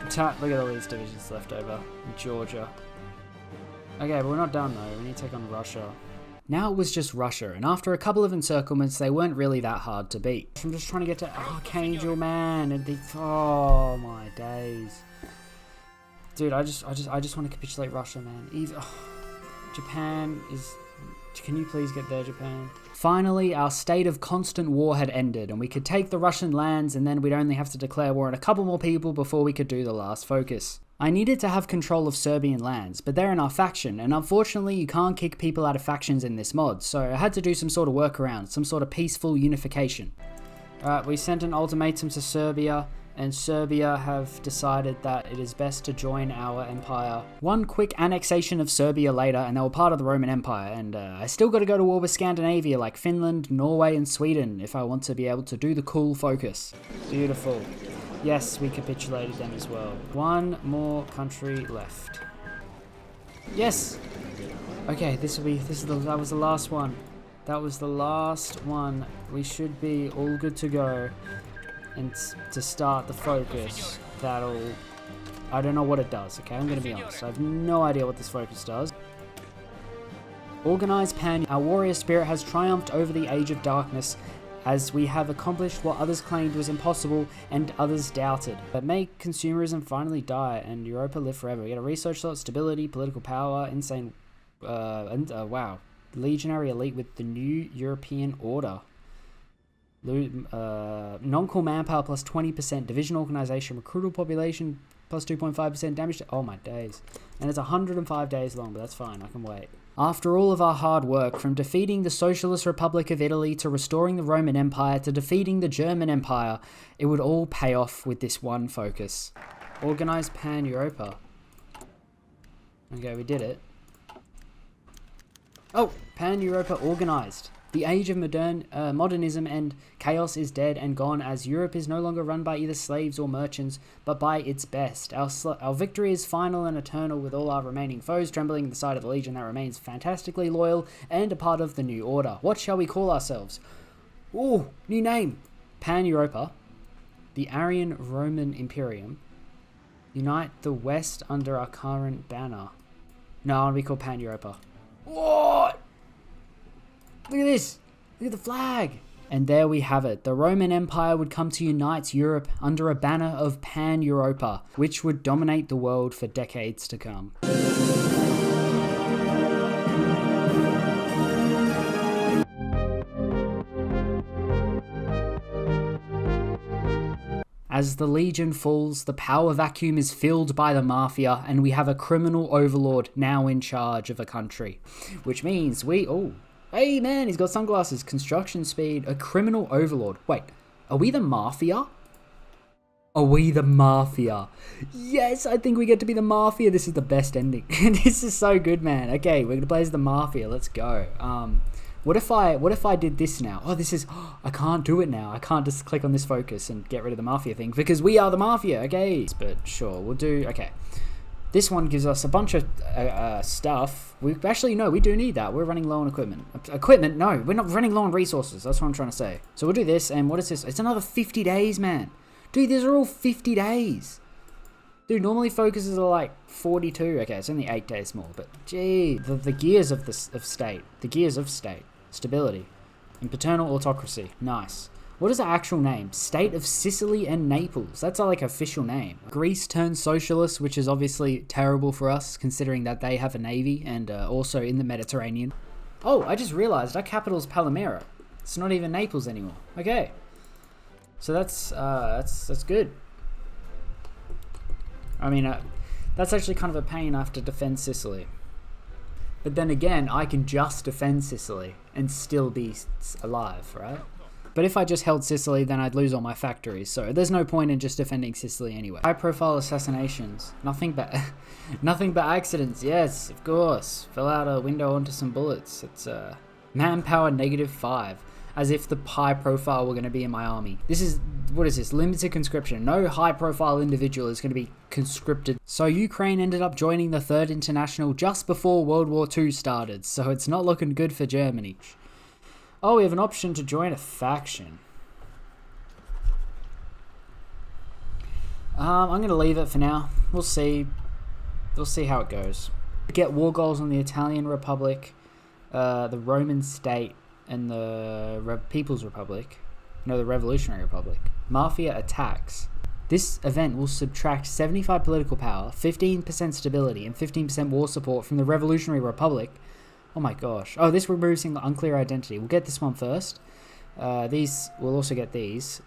Look at all these divisions left over. Georgia. Okay, but we're not done though. We need to take on Russia. Now it was just Russia, and after a couple of encirclements, they weren't really that hard to beat. I'm just trying to get to Archangel, man, and oh my days. Dude, I just want to capitulate Russia, man. Japan is... Can you please get there, Japan? Finally, our state of constant war had ended, and we could take the Russian lands, and then we'd only have to declare war on a couple more people before we could do the last focus. I needed to have control of Serbian lands, but they're in our faction, and unfortunately you can't kick people out of factions in this mod, so I had to do some sort of workaround, some sort of peaceful unification. Alright, we sent an ultimatum to Serbia, and Serbia have decided that it is best to join our empire. One quick annexation of Serbia later, and they were part of the Roman Empire, and I still got to go to war with Scandinavia like Finland, Norway, and Sweden if I want to be able to do the cool focus. Beautiful. Yes, we capitulated them as well. One more country left. Yes! Okay, that was the last one. That was the last one. We should be all good to go. And to start the focus, I don't know what it does, okay? I'm gonna be honest. I have no idea what this focus does. Organized Pan, our warrior spirit has triumphed over the Age of Darkness, as we have accomplished what others claimed was impossible and others doubted. But make consumerism finally die and Europa live forever. We get a research slot, stability, political power, insane, wow. Legionary elite with the new European order. Non-core manpower plus 20%, division organization, recruitable population plus 2.5% damage to... Oh my days. And it's 105 days long, but that's fine, I can wait. After all of our hard work, from defeating the Socialist Republic of Italy to restoring the Roman Empire to defeating the German Empire, it would all pay off with this one focus. Organized Pan-Europa. Okay, we did it. Oh, Pan-Europa organized. The age of modernism and chaos is dead and gone, as Europe is no longer run by either slaves or merchants, but by its best. Our victory is final and eternal, with all our remaining foes trembling at the sight of the legion that remains fantastically loyal and a part of the new order. What shall we call ourselves? Ooh, new name. Pan-Europa. The Aryan Roman Imperium. Unite the West under our current banner. No, I want to be called Pan-Europa. What? Look at this. Look at the flag. And there we have it. The Roman Empire would come to unite Europe under a banner of Pan-Europa, which would dominate the world for decades to come. As the Legion falls, the power vacuum is filled by the Mafia, and we have a criminal overlord now in charge of a country. Which means hey man, he's got sunglasses, construction speed, a criminal overlord. Wait, are we the Mafia? Are we the Mafia? Yes, I think we get to be the Mafia. This is the best ending. This is so good, man. Okay, we're gonna play as the Mafia. Let's go. What if I did this now? I can't do it now. I can't just click on this focus and get rid of the Mafia thing because we are the Mafia. Okay, but sure, we'll do. Okay. This one gives us a bunch of stuff. We do need that. We're running low on equipment. Equipment? No, we're not running low on resources. That's what I'm trying to say. So we'll do this, and what is this? It's another 50 days, man. Dude, these are all 50 days. Dude, normally focuses are like 42. Okay, it's only 8 days more, but gee. The gears of state. The gears of state. Stability. And paternal autocracy. Nice. What is the actual name? State of Sicily and Naples. That's our official name. Greece turned socialist, which is obviously terrible for us, considering that they have a navy and also in the Mediterranean. Oh, I just realized our capital's Palmyra. It's not even Naples anymore. Okay. So that's good. I mean, that's actually kind of a pain. I have to defend Sicily. But then again, I can just defend Sicily and still be alive, right? But if I just held Sicily, then I'd lose all my factories, so there's no point in just defending Sicily anyway. High-profile assassinations. Nothing but accidents, yes, of course. Fell out a window onto some bullets. It's, manpower -5. As if the high profile were going to be in my army. This is, what is this? Limited conscription. No high profile individual is going to be conscripted. So Ukraine ended up joining the Third International just before World War II started. So it's not looking good for Germany. Oh, we have an option to join a faction. I'm going to leave it for now. We'll see. We'll see how it goes. Get war goals on the Italian Republic, the Roman State, and the People's Republic, no, the Revolutionary Republic. Mafia attacks. This event will subtract 75 political power, 15% stability, and 15% war support from the Revolutionary Republic. Oh my gosh. Oh, this removes the unclear identity. We'll get this one first. These, we'll also get these.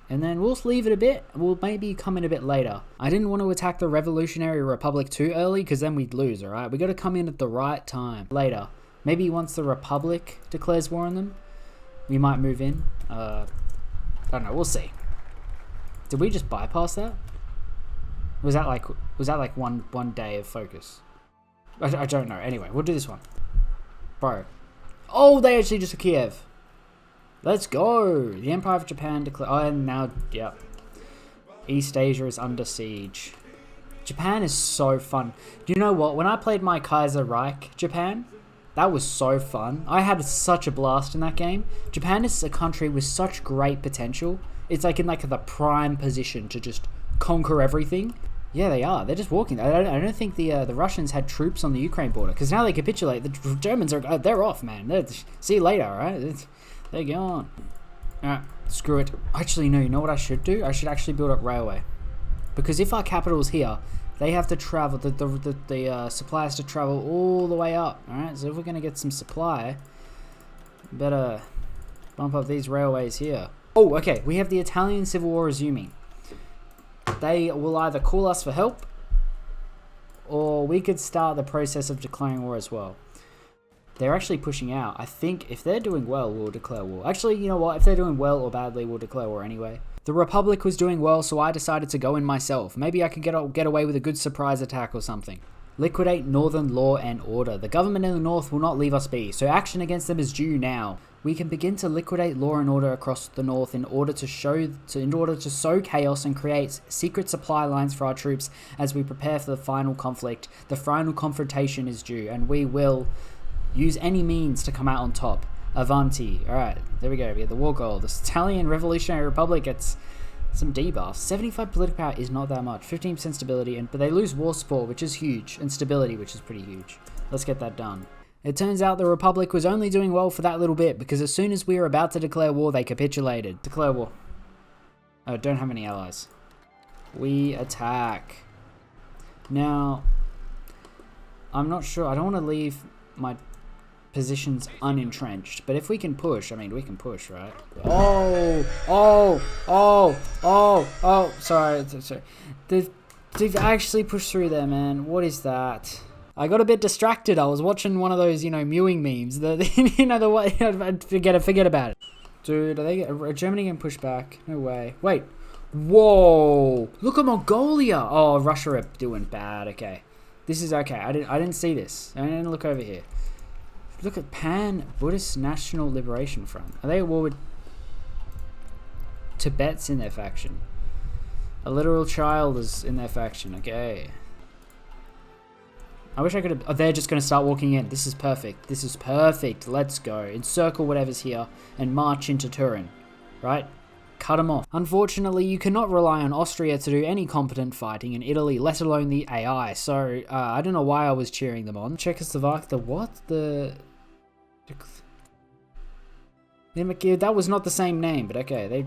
And then we'll leave it a bit. We'll maybe come in a bit later. I didn't want to attack the Revolutionary Republic too early, because then we'd lose, alright? We got to come in at the right time. Later. Maybe once the Republic declares war on them, we might move in. I don't know. We'll see. Did we just bypass that? Was that like one day of focus? I don't know. Anyway, we'll do this one, bro. Oh, they actually just took Kiev. Let's go. The Empire of Japan declared. Oh, and now, yeah. East Asia is under siege. Japan is so fun. Do you know what? When I played my Kaiserreich Japan, that was so fun. I had such a blast in that game. Japan is a country with such great potential. It's like in like the prime position to just conquer everything. Yeah, they are. They're just walking. I don't think the Russians had troops on the Ukraine border, because now they capitulate. The Germans are they're off, man. See you later, all right? They're gone. All right, screw it. Actually, no. You know what I should do? I should actually build up railway, because if our capital is here, they have to travel, the supply has to travel all the way up, alright? So if we're going to get some supply, better bump up these railways here. Oh, okay, we have the Italian Civil War resuming. They will either call us for help, or we could start the process of declaring war as well. They're actually pushing out. I think if they're doing well, we'll declare war. Actually, you know what? If they're doing well or badly, we'll declare war anyway. The Republic was doing well, so I decided to go in myself. Maybe I could get away with a good surprise attack or something. Liquidate Northern law and order. The government in the north will not leave us be, so action against them is due now. We can begin to liquidate law and order across the north in order to sow chaos and create secret supply lines for our troops as we prepare for the final conflict. The final confrontation is due, and we will use any means to come out on top. Avanti. Alright, there we go. We have the war goal. The Italian Revolutionary Republic gets some debuffs. 75 political power is not that much. 15% stability, but they lose war support, which is huge, and stability, which is pretty huge. Let's get that done. It turns out the Republic was only doing well for that little bit, because as soon as we were about to declare war, they capitulated. Declare war. Oh, don't have any allies. We attack. Now, I'm not sure. I don't want to leave my positions unentrenched, but if we can push, I mean, we can push, right? Sorry. They've actually pushed through there, man. What is that? I got a bit distracted. I was watching one of those, mewing memes. Forget about it. Dude, are Germany gonna push back? No way. Wait. Whoa! Look at Mongolia! Oh, Russia are doing bad. Okay. This is okay. I didn't see this. I didn't look over here. Look at Pan-Buddhist National Liberation Front. Are they at war with Tibet's in their faction? A literal child is in their faction. Okay. I wish I could have... Oh, they're just going to start walking in. This is perfect. This is perfect. Let's go. Encircle whatever's here and march into Turin. Right? Cut them off. Unfortunately, you cannot rely on Austria to do any competent fighting in Italy, let alone the AI. So, I don't know why I was cheering them on. Czechoslovakia, that was not the same name, but okay.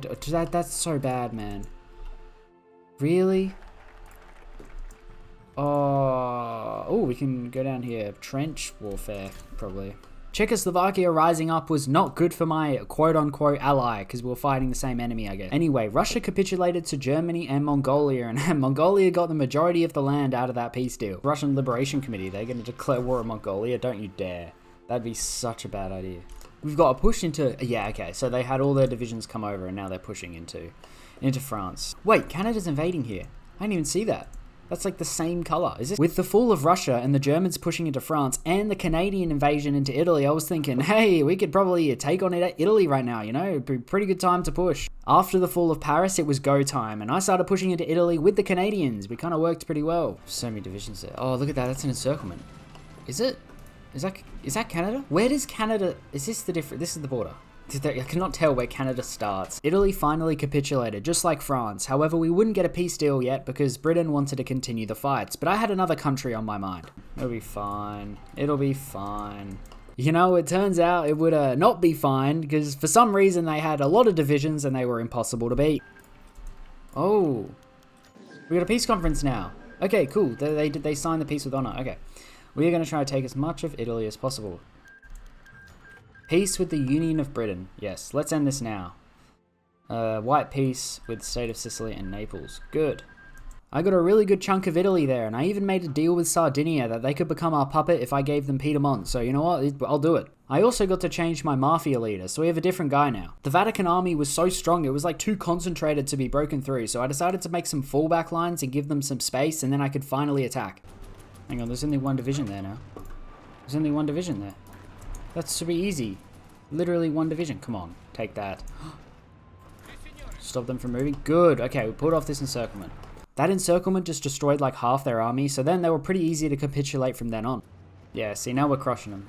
That's so bad, man. Really? Oh, we can go down here. Trench warfare, probably. Czechoslovakia rising up was not good for my quote-unquote ally, because we were fighting the same enemy, I guess. Anyway, Russia capitulated to Germany and Mongolia, and Mongolia got the majority of the land out of that peace deal. Russian Liberation Committee, they're going to declare war on Mongolia? Don't you dare. That'd be such a bad idea. we've got a push into... Yeah, okay, so they had all their divisions come over and now they're pushing into France. Wait, Canada's invading here. I didn't even see that. That's like the same colour. Is this... With the fall of Russia and the Germans pushing into France and the Canadian invasion into Italy, I was thinking, hey, we could probably take on Italy right now, you know? It'd be a pretty good time to push. After the fall of Paris, it was go time, and I started pushing into Italy with the Canadians. We kind of worked pretty well. So many divisions there. Oh, look at that. That's an encirclement. Is it? Is that Canada? Where does Canada... Is this the different... This is the border. I cannot tell where Canada starts. Italy finally capitulated, just like France. However, we wouldn't get a peace deal yet because Britain wanted to continue the fights. But I had another country on my mind. It'll be fine. It'll be fine. You know, it turns out it would not be fine because for some reason they had a lot of divisions and they were impossible to beat. Oh. We got a peace conference now. Okay, cool. They signed the peace with honor. Okay. We are going to try to take as much of Italy as possible. Peace with the Union of Britain. Yes, let's end this now. White peace with the state of Sicily and Naples. Good. I got a really good chunk of Italy there, and I even made a deal with Sardinia that they could become our puppet if I gave them Piedmont, so you know what, I'll do it. I also got to change my mafia leader, so we have a different guy now. The Vatican army was so strong, it was like too concentrated to be broken through, so I decided to make some fallback lines and give them some space, and then I could finally attack. Hang on, there's only one division there now. There's only one division there. That should be easy. Literally one division. Come on, take that. Stop them from moving. Good. Okay, we pulled off this encirclement. That encirclement just destroyed like half their army, so then they were pretty easy to capitulate from then on. Yeah, see, now we're crushing them.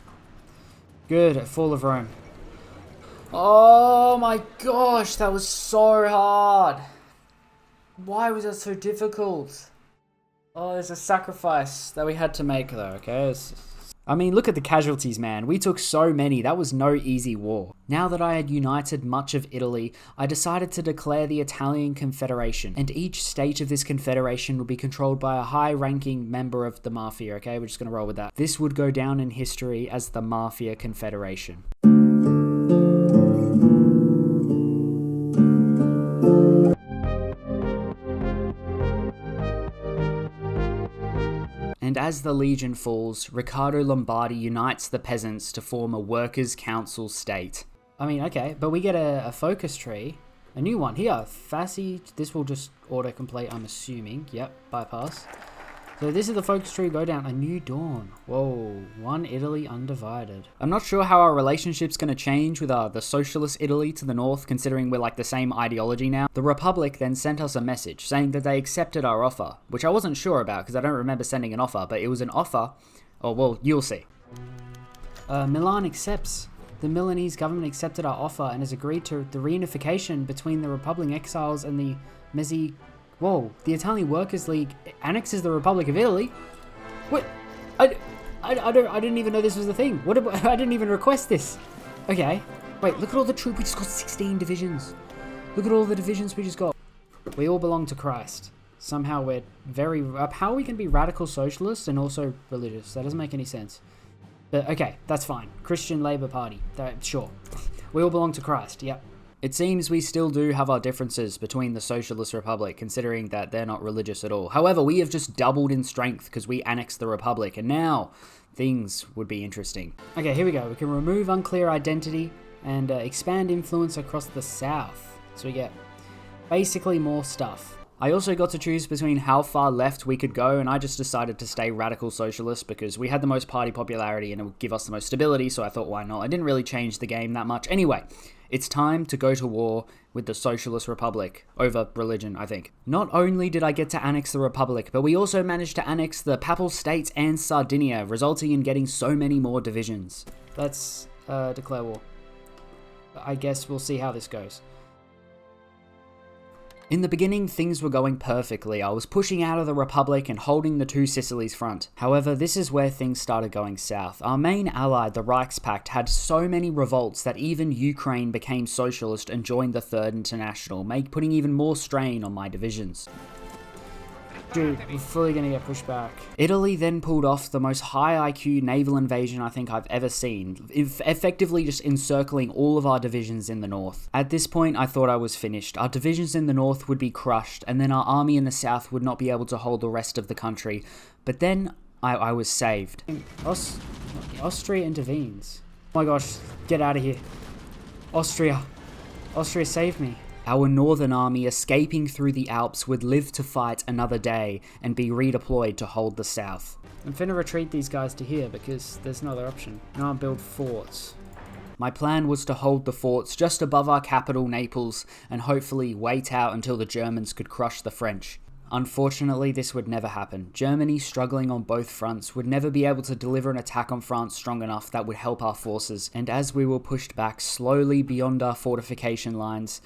Good. Fall of Rome. Oh my gosh, that was so hard. Why was that so difficult? Oh, there's a sacrifice that we had to make though, okay? I mean, look at the casualties, man. We took so many. That was no easy war. Now that I had united much of Italy, I decided to declare the Italian Confederation, and each state of this confederation would be controlled by a high-ranking member of the Mafia, okay? We're just gonna roll with that. This would go down in history as the Mafia Confederation. And as the Legion falls, Ricardo Lombardi unites the peasants to form a workers' council state. I mean, okay, but we get a focus tree, a new one here. Fasci, this will just autocomplete, I'm assuming. Yep, bypass. So this is the focus tree, go down. A new dawn. Whoa, one Italy undivided. I'm not sure how our relationship's going to change with the socialist Italy to the north, considering we're like the same ideology now. The Republic then sent us a message saying that they accepted our offer, which I wasn't sure about because I don't remember sending an offer, but it was an offer. Oh, well, you'll see. Milan accepts. The Milanese government accepted our offer and has agreed to the reunification between the Republican exiles and the Mezzi... Whoa, the Italian Workers' League annexes the Republic of Italy? What? I didn't even know this was a thing. I didn't even request this. Okay. Wait, look at all the troops. We just got 16 divisions. Look at all the divisions we just got. We all belong to Christ. Somehow we're very... How are we going to be radical socialists and also religious? That doesn't make any sense. But okay, that's fine. Christian Labour Party. Sure. We all belong to Christ. Yep. It seems we still do have our differences between the Socialist Republic, considering that they're not religious at all. However, we have just doubled in strength because we annexed the Republic, and now things would be interesting. Okay, here we go. We can remove unclear identity and expand influence across the south. So we get basically more stuff. I also got to choose between how far left we could go, and I just decided to stay radical socialist because we had the most party popularity and it would give us the most stability, so I thought, why not? I didn't really change the game that much. Anyway, it's time to go to war with the Socialist Republic over religion, I think. Not only did I get to annex the Republic, but we also managed to annex the Papal States and Sardinia, resulting in getting so many more divisions. Let's declare war. I guess we'll see how this goes. In the beginning, things were going perfectly. I was pushing out of the Republic and holding the two Sicilies front. However, this is where things started going south. Our main ally, the Reichspakt, had so many revolts that even Ukraine became socialist and joined the Third International, putting even more strain on my divisions. Dude, we're fully gonna get pushed back. Italy then pulled off the most high IQ naval invasion I think I've ever seen, effectively just encircling all of our divisions in the north. At this point, I thought I was finished. Our divisions in the north would be crushed, and then our army in the south would not be able to hold the rest of the country. But then, I was saved. Austria intervenes. Oh my gosh, get out of here. Austria. Austria, save me. Our northern army escaping through the Alps would live to fight another day and be redeployed to hold the south. I'm finna retreat these guys to here because there's no other option. Now I'll build forts. My plan was to hold the forts just above our capital, Naples, and hopefully wait out until the Germans could crush the French. Unfortunately, this would never happen. Germany, struggling on both fronts, would never be able to deliver an attack on France strong enough that would help our forces, and as we were pushed back slowly beyond our fortification lines,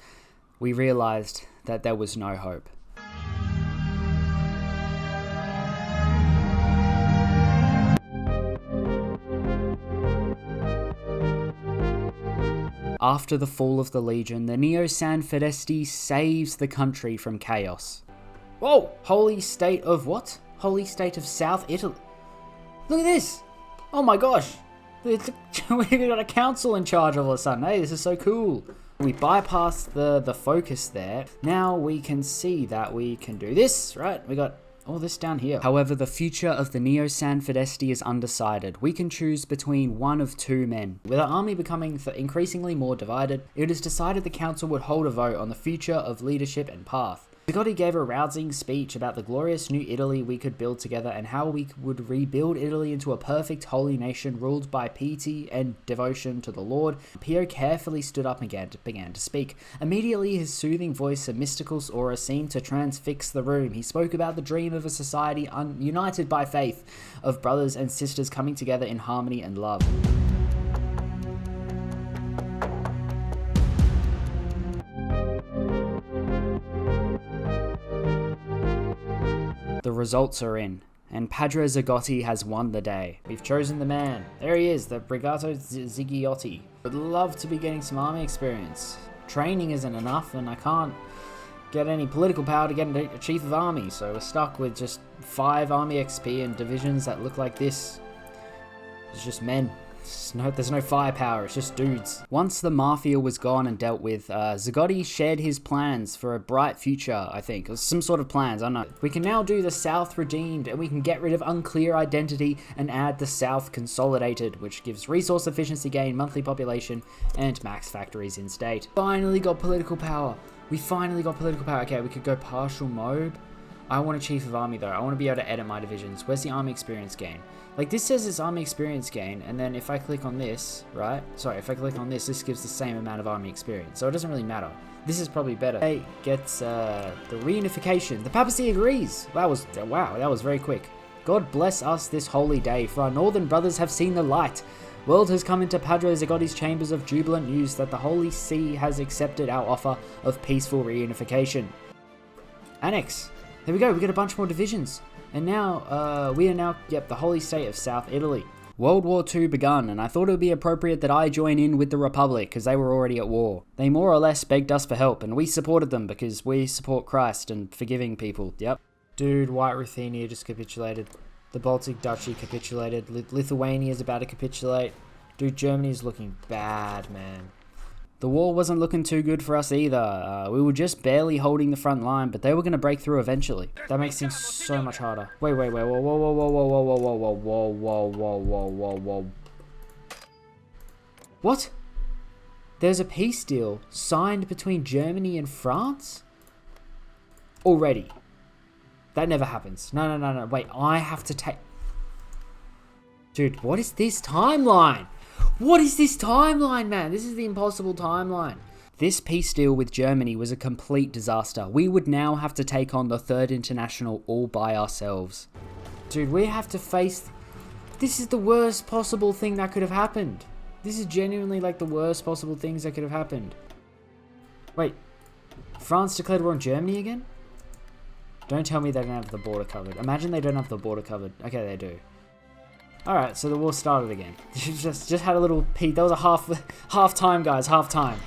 we realized that there was no hope. After the fall of the Legion, the NeoSanfedisti saves the country from chaos. Whoa! Holy state of what? Holy state of South Italy. Look at this! Oh my gosh! We've got a council in charge all of a sudden. Hey, this is so cool. We bypassed the focus there. Now we can see that we can do this, right? We got all this down here. However, the future of the NeoSanfedisti is undecided. We can choose between one of two men. With our army becoming increasingly more divided, it is decided the council would hold a vote on the future of leadership and path. Zigiotti gave a rousing speech about the glorious new Italy we could build together and how we would rebuild Italy into a perfect holy nation ruled by piety and devotion to the Lord. Pio carefully stood up and began to speak. Immediately, his soothing voice and mystical aura seemed to transfix the room. He spoke about the dream of a society united by faith, of brothers and sisters coming together in harmony and love. The results are in, and Padre Zigiotti has won the day. We've chosen the man. There he is, the Brigato Zigiotti. Would love to be getting some army experience. Training isn't enough, and I can't get any political power to get a chief of army, so we're stuck with just 5 army XP and divisions that look like this. It's just men. There's no firepower, it's just dudes. Once the mafia was gone and dealt with, Zigiotti shared his plans for a bright future, I think. Or some sort of plans, I don't know. We can now do the South redeemed, and we can get rid of unclear identity and add the South consolidated, which gives resource efficiency gain, monthly population, and max factories in state. Finally got political power. We finally got political power. Okay, we could go partial mode. I want a chief of army though. I want to be able to edit my divisions. Where's the army experience gain? Like this says it's army experience gain, and then if I click on this, right? Sorry, if I click on this, this gives the same amount of army experience. So it doesn't really matter. This is probably better. Hey, gets the reunification. The papacy agrees. Wow, that was very quick. God bless us this holy day, for our northern brothers have seen the light. Word has come into Padre Zigiotti's chambers of jubilant news that the Holy See has accepted our offer of peaceful reunification. Annex. There we go, we got a bunch more divisions. And now, we are now, the holy state of South Italy. World War II begun, and I thought it would be appropriate that I join in with the Republic, because they were already at war. They more or less begged us for help, and we supported them, because we support Christ and forgiving people, yep. Dude, White Ruthenia just capitulated. The Baltic Duchy capitulated. Lithuania is about to capitulate. Dude, Germany is looking bad, man. The war wasn't looking too good for us either. We were just barely holding the front line, but they were going to break through eventually. That makes things so much harder. Wait, whoa, whoa, whoa, whoa, whoa, whoa, whoa, whoa, whoa, whoa, whoa, whoa, whoa, whoa. What? There's a peace deal signed between Germany and France? Already. That never happens. No. Wait, I have to take... Dude, what is this timeline? What is this timeline, man? This is the impossible timeline. This peace deal with Germany was a complete disaster. We would now have to take on the Third International all by ourselves. Dude, we have to face... This is the worst possible thing that could have happened. This is genuinely like the worst possible things that could have happened. Wait, France declared war on Germany again? Don't tell me they don't have the border covered. Imagine they don't have the border covered. Okay, they do. Alright, so the war started again. just had a little peek. That was a half time, guys. Half time.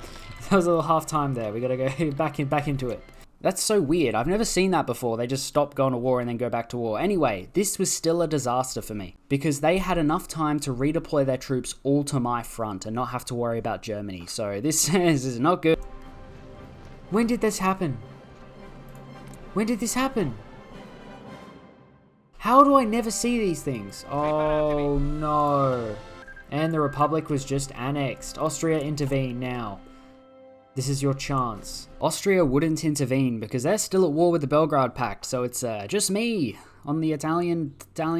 That was a little half time there. We gotta go back into it. That's so weird. I've never seen that before. They just stop going to war and then go back to war. Anyway, this was still a disaster for me because they had enough time to redeploy their troops all to my front and not have to worry about Germany. So this is not good. When did this happen? When did this happen? How do I never see these things? Oh no. And the Republic was just annexed. Austria, intervene now. This is your chance. Austria wouldn't intervene because they're still at war with the Belgrade Pact, so it's just me on the Italian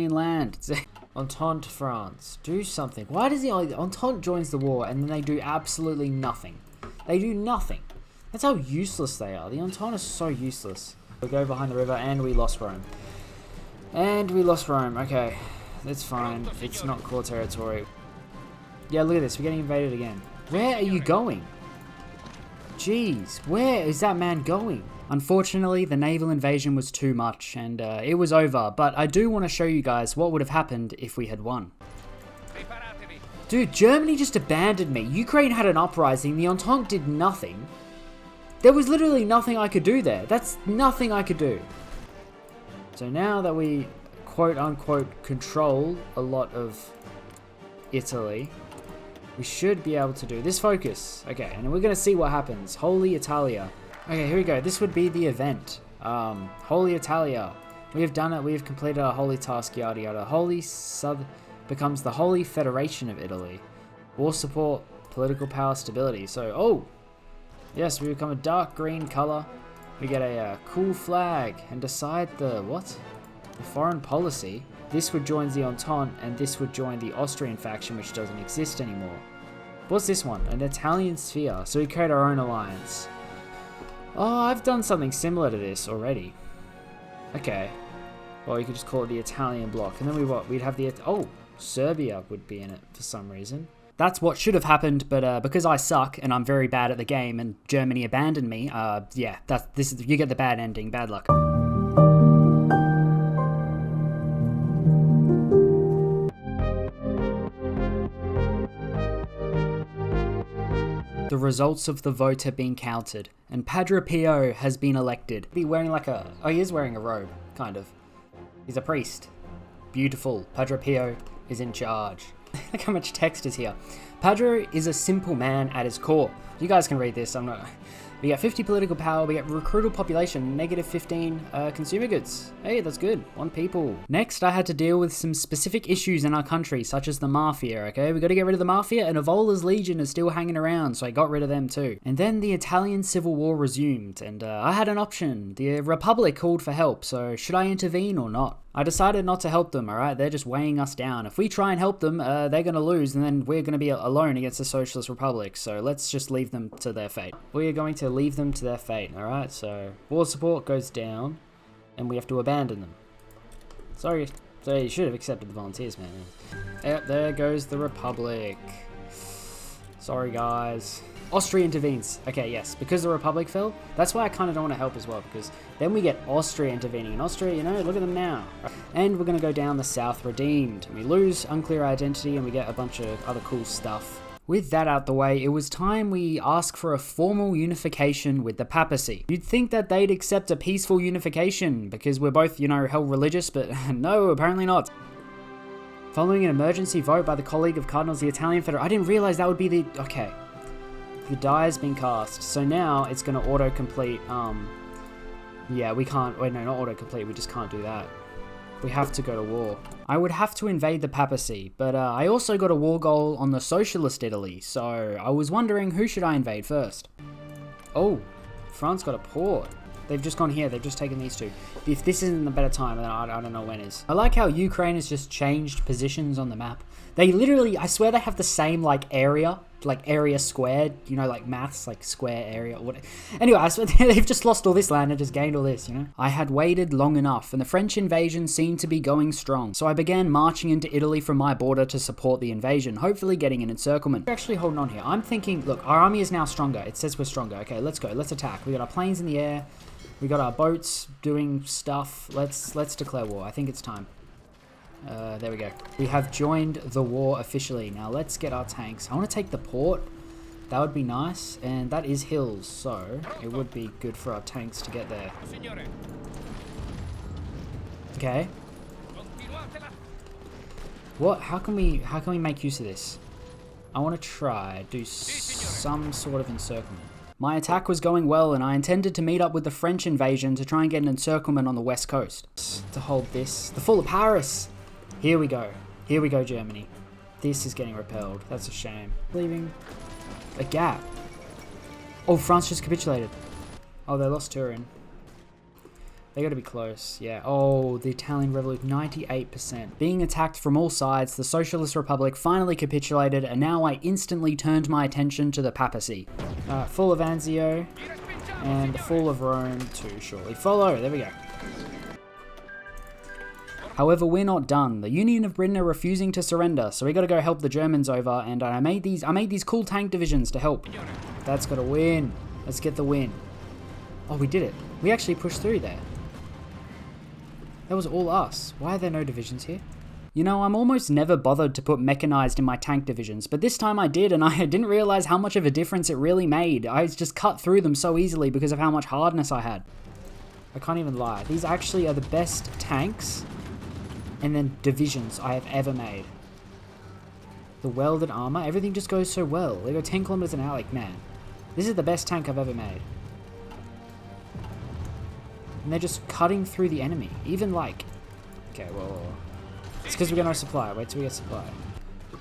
land. Entente France, do something. Why does the Entente joins the war and then they do absolutely nothing? They do nothing. That's how useless they are. The Entente is so useless. We go behind the river and we lost Rome. And we lost Rome. Okay, that's fine. It's not core territory. Yeah, look at this. We're getting invaded again. Where are you going? Jeez, where is that man going? Unfortunately, the naval invasion was too much, and it was over, but I do want to show you guys what would have happened if we had won. Dude, Germany just abandoned me. Ukraine had an uprising, the Entente did nothing. There was literally nothing I could do there. That's nothing I could do. So now that we, quote-unquote, control a lot of Italy, we should be able to do this. Focus. Okay, and we're going to see what happens. Holy Italia. Okay, here we go. This would be the event. Holy Italia. We have done it. We have completed our holy task, yada yada. Holy South becomes the Holy Federation of Italy. War support, political power, stability. So, oh, yes, we become a dark green color. We get a cool flag and decide the, what? The foreign policy. This would join the Entente, and this would join the Austrian faction, which doesn't exist anymore. What's this one? An Italian sphere. So we create our own alliance. Oh, I've done something similar to this already. Okay. Well, you could just call it the Italian bloc. And then we'd have the... Oh, Serbia would be in it for some reason. That's what should have happened, but because I suck and I'm very bad at the game and Germany abandoned me, yeah, you get the bad ending. Bad luck. The results of the vote have been counted, and Padre Pio has been elected. He's wearing like a... Oh, he is wearing a robe, kind of. He's a priest. Beautiful. Padre Pio is in charge. Look how much text is here. Padre is a simple man at his core. You guys can read this, I'm not... We get 50 political power, we get recruitable population, negative 15 consumer goods. Hey, that's good. 1 people. Next, I had to deal with some specific issues in our country, such as the Mafia, okay? We got to get rid of the Mafia, and Evola's Legion is still hanging around, so I got rid of them too. And then the Italian Civil War resumed, and I had an option. The Republic called for help, so should I intervene or not? I decided not to help them, alright? They're just weighing us down. If we try and help them, they're going to lose, and then we're going to be alone against the Socialist Republic, so let's just leave them to their fate. We are going to leave them to their fate, alright? So, war support goes down, and we have to abandon them. Sorry, so you should have accepted the volunteers, man. Yep, there goes the Republic. Sorry, guys. Austria intervenes. Okay, yes, because the Republic fell. That's why I kind of don't want to help as well, because then we get Austria intervening. And Austria, you know, look at them now. And we're going to go down the south redeemed. We lose unclear identity and we get a bunch of other cool stuff. With that out the way, it was time we ask for a formal unification with the papacy. You'd think that they'd accept a peaceful unification, because we're both, you know, hell religious, but no, apparently not. Following an emergency vote by the Colleague of Cardinals, the Italian Federation... I didn't realize that would be the... Okay. The die has been cast, so now it's going to auto-complete, yeah, we can't, wait, no, not auto-complete, we just can't do that. We have to go to war. I would have to invade the papacy, but I also got a war goal on the socialist Italy, so I was wondering who should I invade first? Oh, France got a port. They've just gone here, they've just taken these two. If this isn't a better time, then I don't know when is. I like how Ukraine has just changed positions on the map. They literally, I swear they have the same, like, area squared, you know, like maths, like square area or whatever. Anyway, I swear they've just lost all this land and just gained all this, you know? I had waited long enough, and the French invasion seemed to be going strong, so I began marching into Italy from my border to support the invasion, hopefully getting an encirclement. We're actually holding on here. I'm thinking, look, our army is now stronger. It says we're stronger. Okay, let's go. Let's attack. We got our planes in the air. We got our boats doing stuff. Let's declare war. I think it's time. There we go. We have joined the war officially. Now let's get our tanks. I want to take the port. That would be nice. And that is hills, so it would be good for our tanks to get there. Okay. What? How can we make use of this? I want to try do some sort of encirclement. My attack was going well, and I intended to meet up with the French invasion to try and get an encirclement on the west coast. To hold this. The fall of Paris! Here we go. Here we go, Germany. This is getting repelled. That's a shame. Leaving a gap. Oh, France just capitulated. Oh, they lost Turin. They gotta be close, yeah. Oh, the Italian Revolution, 98%. Being attacked from all sides, the Socialist Republic finally capitulated, and now I instantly turned my attention to the papacy. Fall of Anzio, and the fall of Rome to shortly follow. There we go. However, we're not done. The Union of Britain are refusing to surrender, so we gotta go help the Germans over, and I made these cool tank divisions to help. That's gotta win. Let's get the win. Oh, we did it. We actually pushed through there. That was all us. Why are there no divisions here? You know, I'm almost never bothered to put mechanized in my tank divisions, but this time I did, and I didn't realize how much of a difference it really made. I just cut through them so easily because of how much hardness I had. I can't even lie. These actually are the best tanks and then divisions I have ever made. The welded armor, everything just goes so well. They go 10 kilometers an hour, like, man. This is the best tank I've ever made. And they're just cutting through the enemy. Even like... Okay, whoa. It's because we got no supply. Wait till we get supply.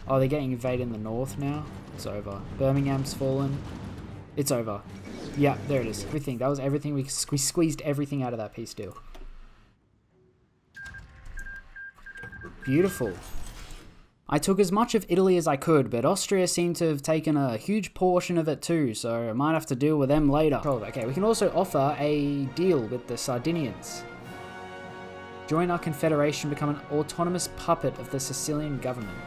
Oh, they're getting invaded in the north now. It's over. Birmingham's fallen. It's over. Yeah, there it is. Everything. That was everything. We squeezed everything out of that peace deal. Beautiful. I took as much of Italy as I could, but Austria seemed to have taken a huge portion of it too, so I might have to deal with them later. Okay, we can also offer a deal with the Sardinians. Join our confederation, become an autonomous puppet of the Sicilian government.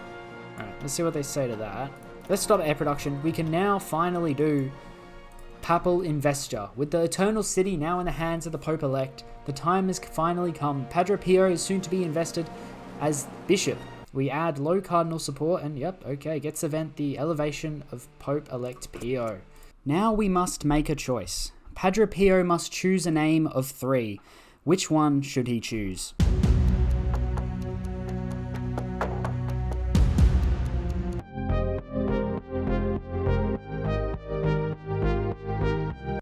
Alright, let's see what they say to that. Let's stop air production. We can now finally do papal investiture. With the Eternal City now in the hands of the Pope-elect, the time has finally come. Padre Pio is soon to be invested as bishop. We add low cardinal support and yep, okay, gets event the elevation of Pope-elect Pio. Now we must make a choice. Padre Pio must choose a name of 3. Which one should he choose?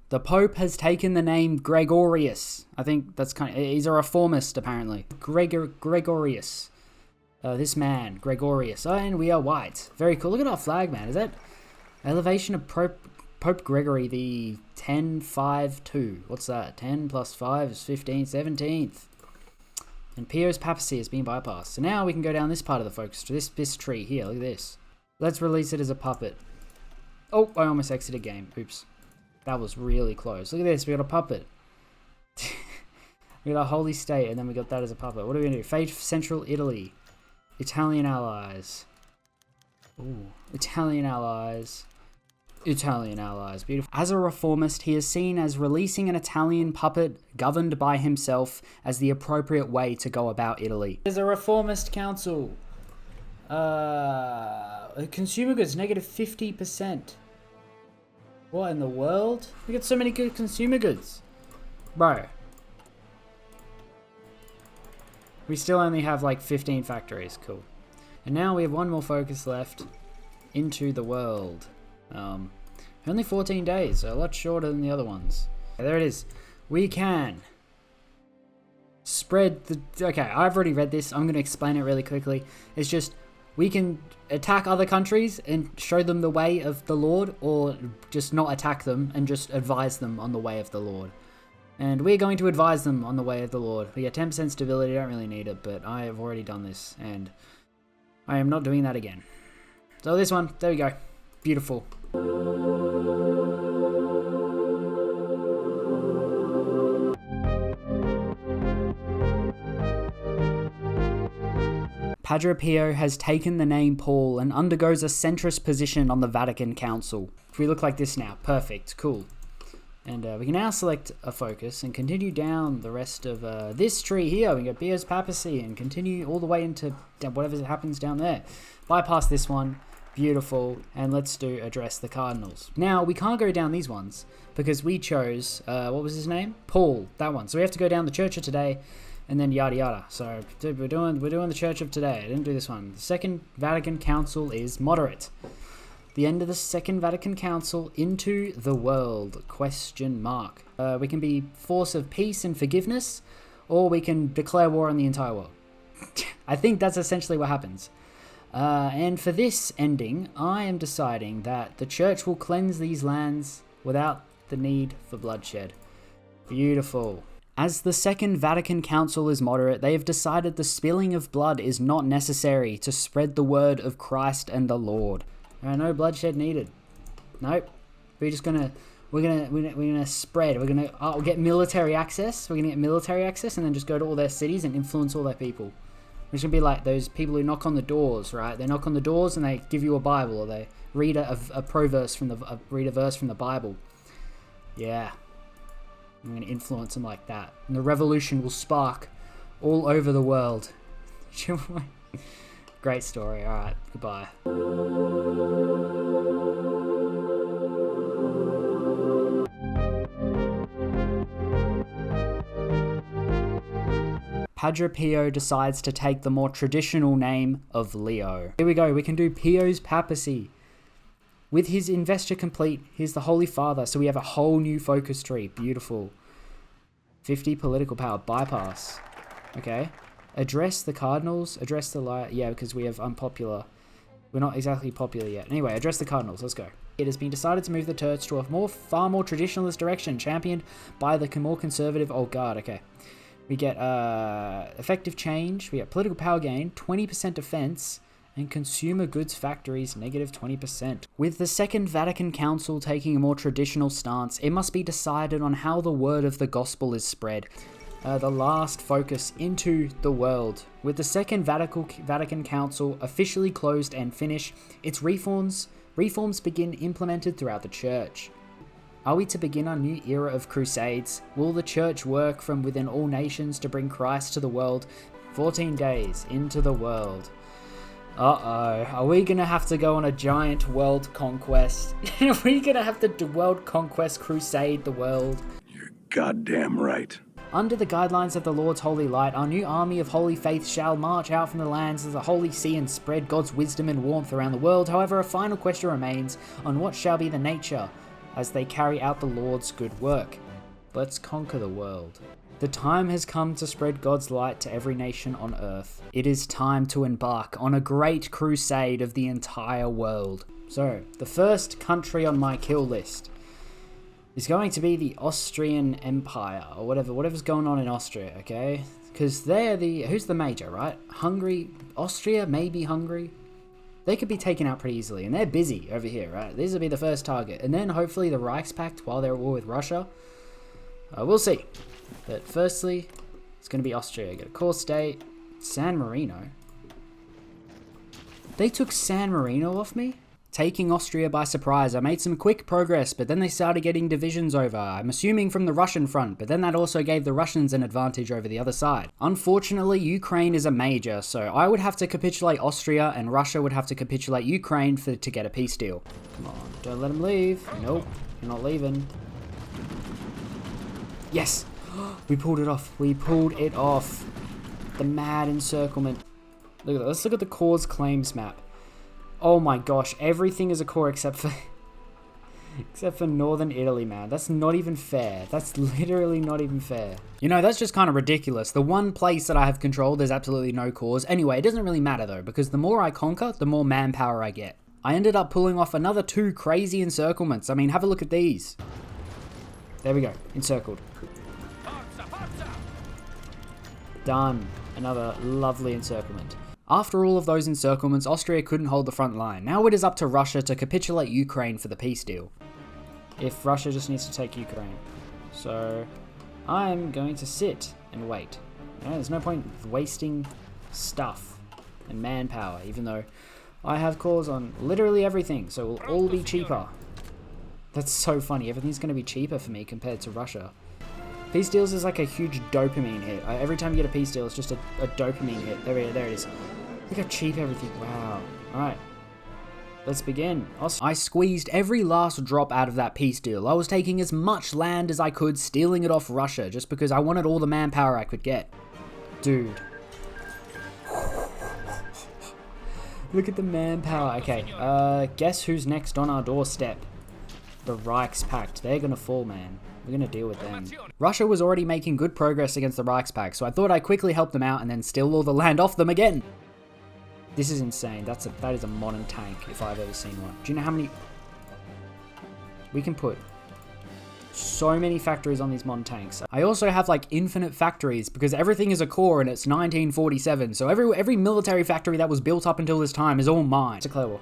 The Pope has taken the name Gregorious. I think that's he's a reformist apparently. Gregorious. This man, Gregorious. Oh, and we are white. Very cool. Look at our flag, man. Is that elevation of Pope Gregory the 1052? What's that? 10 plus 5 is 15, 17th. And Pio's papacy has been bypassed. So now we can go down this part of the focus, to this tree here. Look at this. Let's release it as a puppet. Oh, I almost exited game. Oops. That was really close. Look at this. We got a puppet. We got our holy state, and then we got that as a puppet. What are we going to do? Fate Central Italy. Italian allies. Ooh, Italian allies. Italian allies. Beautiful. As a reformist, he is seen as releasing an Italian puppet governed by himself as the appropriate way to go about Italy. There's a reformist council. Consumer goods, negative 50%. What in the world? We got so many good consumer goods. Bro. We still only have like 15 factories. Cool. And now we have one more focus left. Into the world. Only 14 days, so a lot shorter than the other ones. There it is. We can spread the... Okay, I've already read this. I'm going to explain it really quickly. It's just, we can attack other countries and show them the way of the Lord, or just not attack them and just advise them on the way of the Lord. And we're going to advise them on the way of the Lord. We get 10% stability, I don't really need it, but I have already done this, and I am not doing that again. So this one, there we go. Beautiful. Padre Pio has taken the name Paul and undergoes a centrist position on the Vatican Council. We look like this now. Perfect. Cool. And we can now select a focus and continue down the rest of this tree here. We got Pio's papacy and continue all the way into whatever happens down there. Bypass this one. Beautiful. And let's do address the cardinals. Now, we can't go down these ones because we chose, what was his name? Paul, that one. So we have to go down the Church of Today and then yada yada. So we're doing the Church of Today. I didn't do this one. The Second Vatican Council is moderate. The end of the Second Vatican Council into the world, question mark. We can be force of peace and forgiveness, or we can declare war on the entire world. I think that's essentially what happens. And for this ending, I am deciding that the church will cleanse these lands without the need for bloodshed. Beautiful. As the Second Vatican Council is moderate, they have decided the spilling of blood is not necessary to spread the word of Christ and the Lord. No bloodshed needed. Nope. We're gonna spread. We'll get military access. We're gonna get military access and then just go to all their cities and influence all their people. We're just gonna be like those people who knock on the doors, right? They knock on the doors and they give you a Bible, or they read a verse from the Bible. Yeah. I'm going to influence them like that. And the revolution will spark all over the world. Great story. Alright, goodbye. Padre Pio decides to take the more traditional name of Leo. Here we go, we can do Pio's papacy. With his investure complete, he's the Holy Father, so we have a whole new focus tree. Beautiful. 50 political power. Bypass. Okay. Address the cardinals. Address the yeah, because we have unpopular. We're not exactly popular yet. Anyway, address the cardinals. Let's go. It has been decided to move the church to a far more traditionalist direction, championed by the more conservative old guard. Okay. We get effective change. We get political power gain, 20% defense, and consumer goods factories negative 20%. With the Second Vatican Council taking a more traditional stance, it must be decided on how the word of the gospel is spread. The last focus into the world. With the Second Vatican Council officially closed and finished, its reforms begin implemented throughout the church. Are we to begin our new era of crusades? Will the church work from within all nations to bring Christ to the world? 14 days into the world. Uh-oh, are we gonna have to go on a giant world conquest? Are we gonna have to world conquest crusade the world? You're goddamn right. Under the guidelines of the Lord's holy light, our new army of holy faith shall march out from the lands of the Holy See and spread God's wisdom and warmth around the world. However, a final question remains on what shall be the nature as they carry out the Lord's good work. Let's conquer the world. The time has come to spread God's light to every nation on earth. It is time to embark on a great crusade of the entire world. So, the first country on my kill list is going to be the Austrian Empire, or whatever's going on in Austria, okay? Because they're who's the major, right? Hungary, Austria, maybe Hungary. They could be taken out pretty easily, and they're busy over here, right? This will be the first target. And then hopefully the Reichspakt while they're at war with Russia. We'll see. But firstly, it's going to be Austria. Get a core state. San Marino. They took San Marino off me? Taking Austria by surprise. I made some quick progress, but then they started getting divisions over. I'm assuming from the Russian front, but then that also gave the Russians an advantage over the other side. Unfortunately, Ukraine is a major, so I would have to capitulate Austria, and Russia would have to capitulate Ukraine to get a peace deal. Come on, don't let them leave. Nope, you're not leaving. Yes! We pulled it off. We pulled it off. The mad encirclement. Look at that. Let's look at the cause claims map. Oh my gosh, everything is a core except for Northern Italy, man. That's not even fair. That's literally not even fair. You know, that's just kind of ridiculous. The one place that I have controlled, there's absolutely no cores. Anyway, it doesn't really matter though, because the more I conquer, the more manpower I get. I ended up pulling off another 2 crazy encirclements. I mean, have a look at these. There we go, encircled. Done. Another lovely encirclement. After all of those encirclements, Austria couldn't hold the front line. Now it is up to Russia to capitulate Ukraine for the peace deal. If Russia just needs to take Ukraine. So, I'm going to sit and wait. You know, there's no point wasting stuff and manpower, even though I have cores on literally everything, so it will all be cheaper. That's so funny. Everything's going to be cheaper for me compared to Russia. Peace deals is like a huge dopamine hit. Every time you get a peace deal, it's just a dopamine hit. There it is. Look how cheap everything. Wow. Alright. Let's begin. I squeezed every last drop out of that peace deal. I was taking as much land as I could, stealing it off Russia, just because I wanted all the manpower I could get. Dude. Look at the manpower. Okay. Guess who's next on our doorstep? The Reichspakt. They're gonna fall, man. We're gonna deal with them. Russia was already making good progress against the Reichspakt, so I thought I'd quickly help them out and then steal all the land off them again. This is insane. That is a modern tank if I've ever seen one. Do you know how many... We can put so many factories on these modern tanks. I also have like infinite factories because everything is a core and it's 1947. So every military factory that was built up until this time is all mine. Declare war.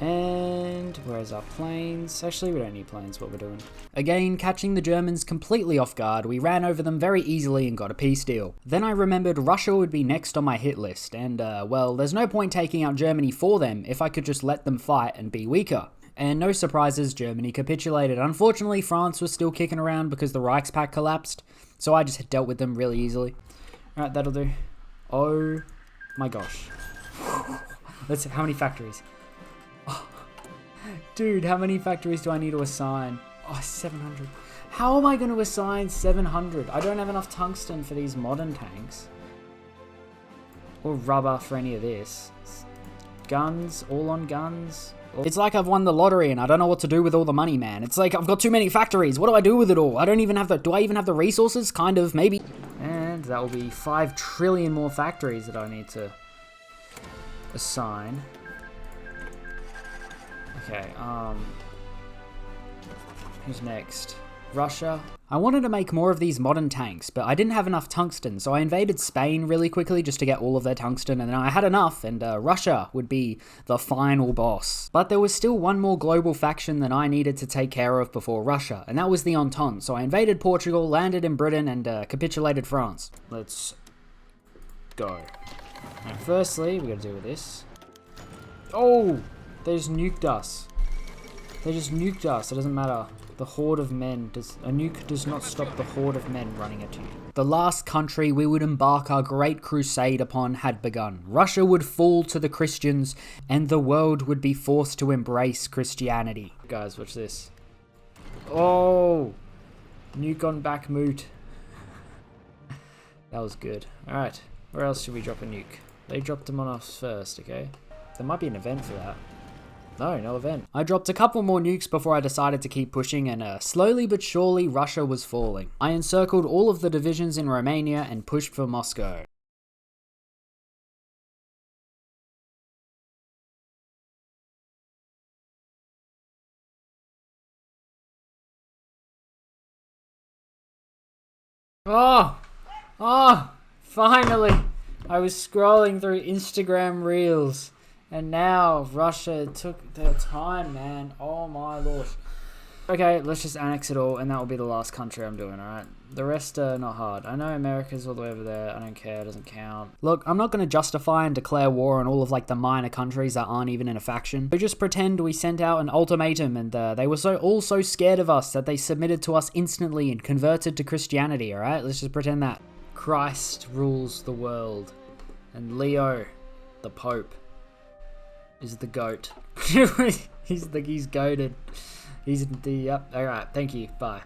And where's our planes? Actually, we don't need planes, what we're doing. Again, catching the Germans completely off guard, we ran over them very easily and got a peace deal. Then I remembered Russia would be next on my hit list, and well, there's no point taking out Germany for them if I could just let them fight and be weaker. And no surprises, Germany capitulated. Unfortunately, France was still kicking around because the Reichspakt collapsed, so I just dealt with them really easily. Alright, that'll do. Oh my gosh. Let's see, how many factories? Oh, dude, how many factories do I need to assign? Oh, 700. How am I going to assign 700? I don't have enough tungsten for these modern tanks. Or rubber for any of this. Guns, all on guns. It's like I've won the lottery and I don't know what to do with all the money, man. It's like I've got too many factories. What do I do with it all? I don't even have the... Do I even have the resources? Kind of, maybe. And that will be 5 trillion more factories that I need to assign. Okay, who's next? Russia. I wanted to make more of these modern tanks, but I didn't have enough tungsten, so I invaded Spain really quickly just to get all of their tungsten, and then I had enough, and Russia would be the final boss. But there was still one more global faction that I needed to take care of before Russia, and that was the Entente, so I invaded Portugal, landed in Britain, and capitulated France. Let's go. Now, firstly, we gotta deal with this. Oh! They just nuked us. They just nuked us. It doesn't matter. The horde of men. A nuke does not stop the horde of men running at you. The last country we would embark our great crusade upon had begun. Russia would fall to the Christians, and the world would be forced to embrace Christianity. Guys, watch this. Oh! Nuke on Bakhmut. That was good. Alright. Where else should we drop a nuke? They dropped them on us first, okay? There might be an event for that. No, no event. I dropped a couple more nukes before I decided to keep pushing, and slowly but surely Russia was falling. I encircled all of the divisions in Romania and pushed for Moscow. Oh! Oh! Finally! I was scrolling through Instagram Reels. And now Russia took their time, man. Oh my lord. Okay, let's just annex it all, and that will be the last country I'm doing, alright? The rest are not hard. I know America's all the way over there. I don't care. It doesn't count. Look, I'm not going to justify and declare war on all of like the minor countries that aren't even in a faction. So just pretend we sent out an ultimatum and they were all so scared of us that they submitted to us instantly and converted to Christianity, alright? Let's just pretend that. Christ rules the world. And Leo, the Pope, is the goat. He's goated. He's the, yep. Alright, thank you. Bye.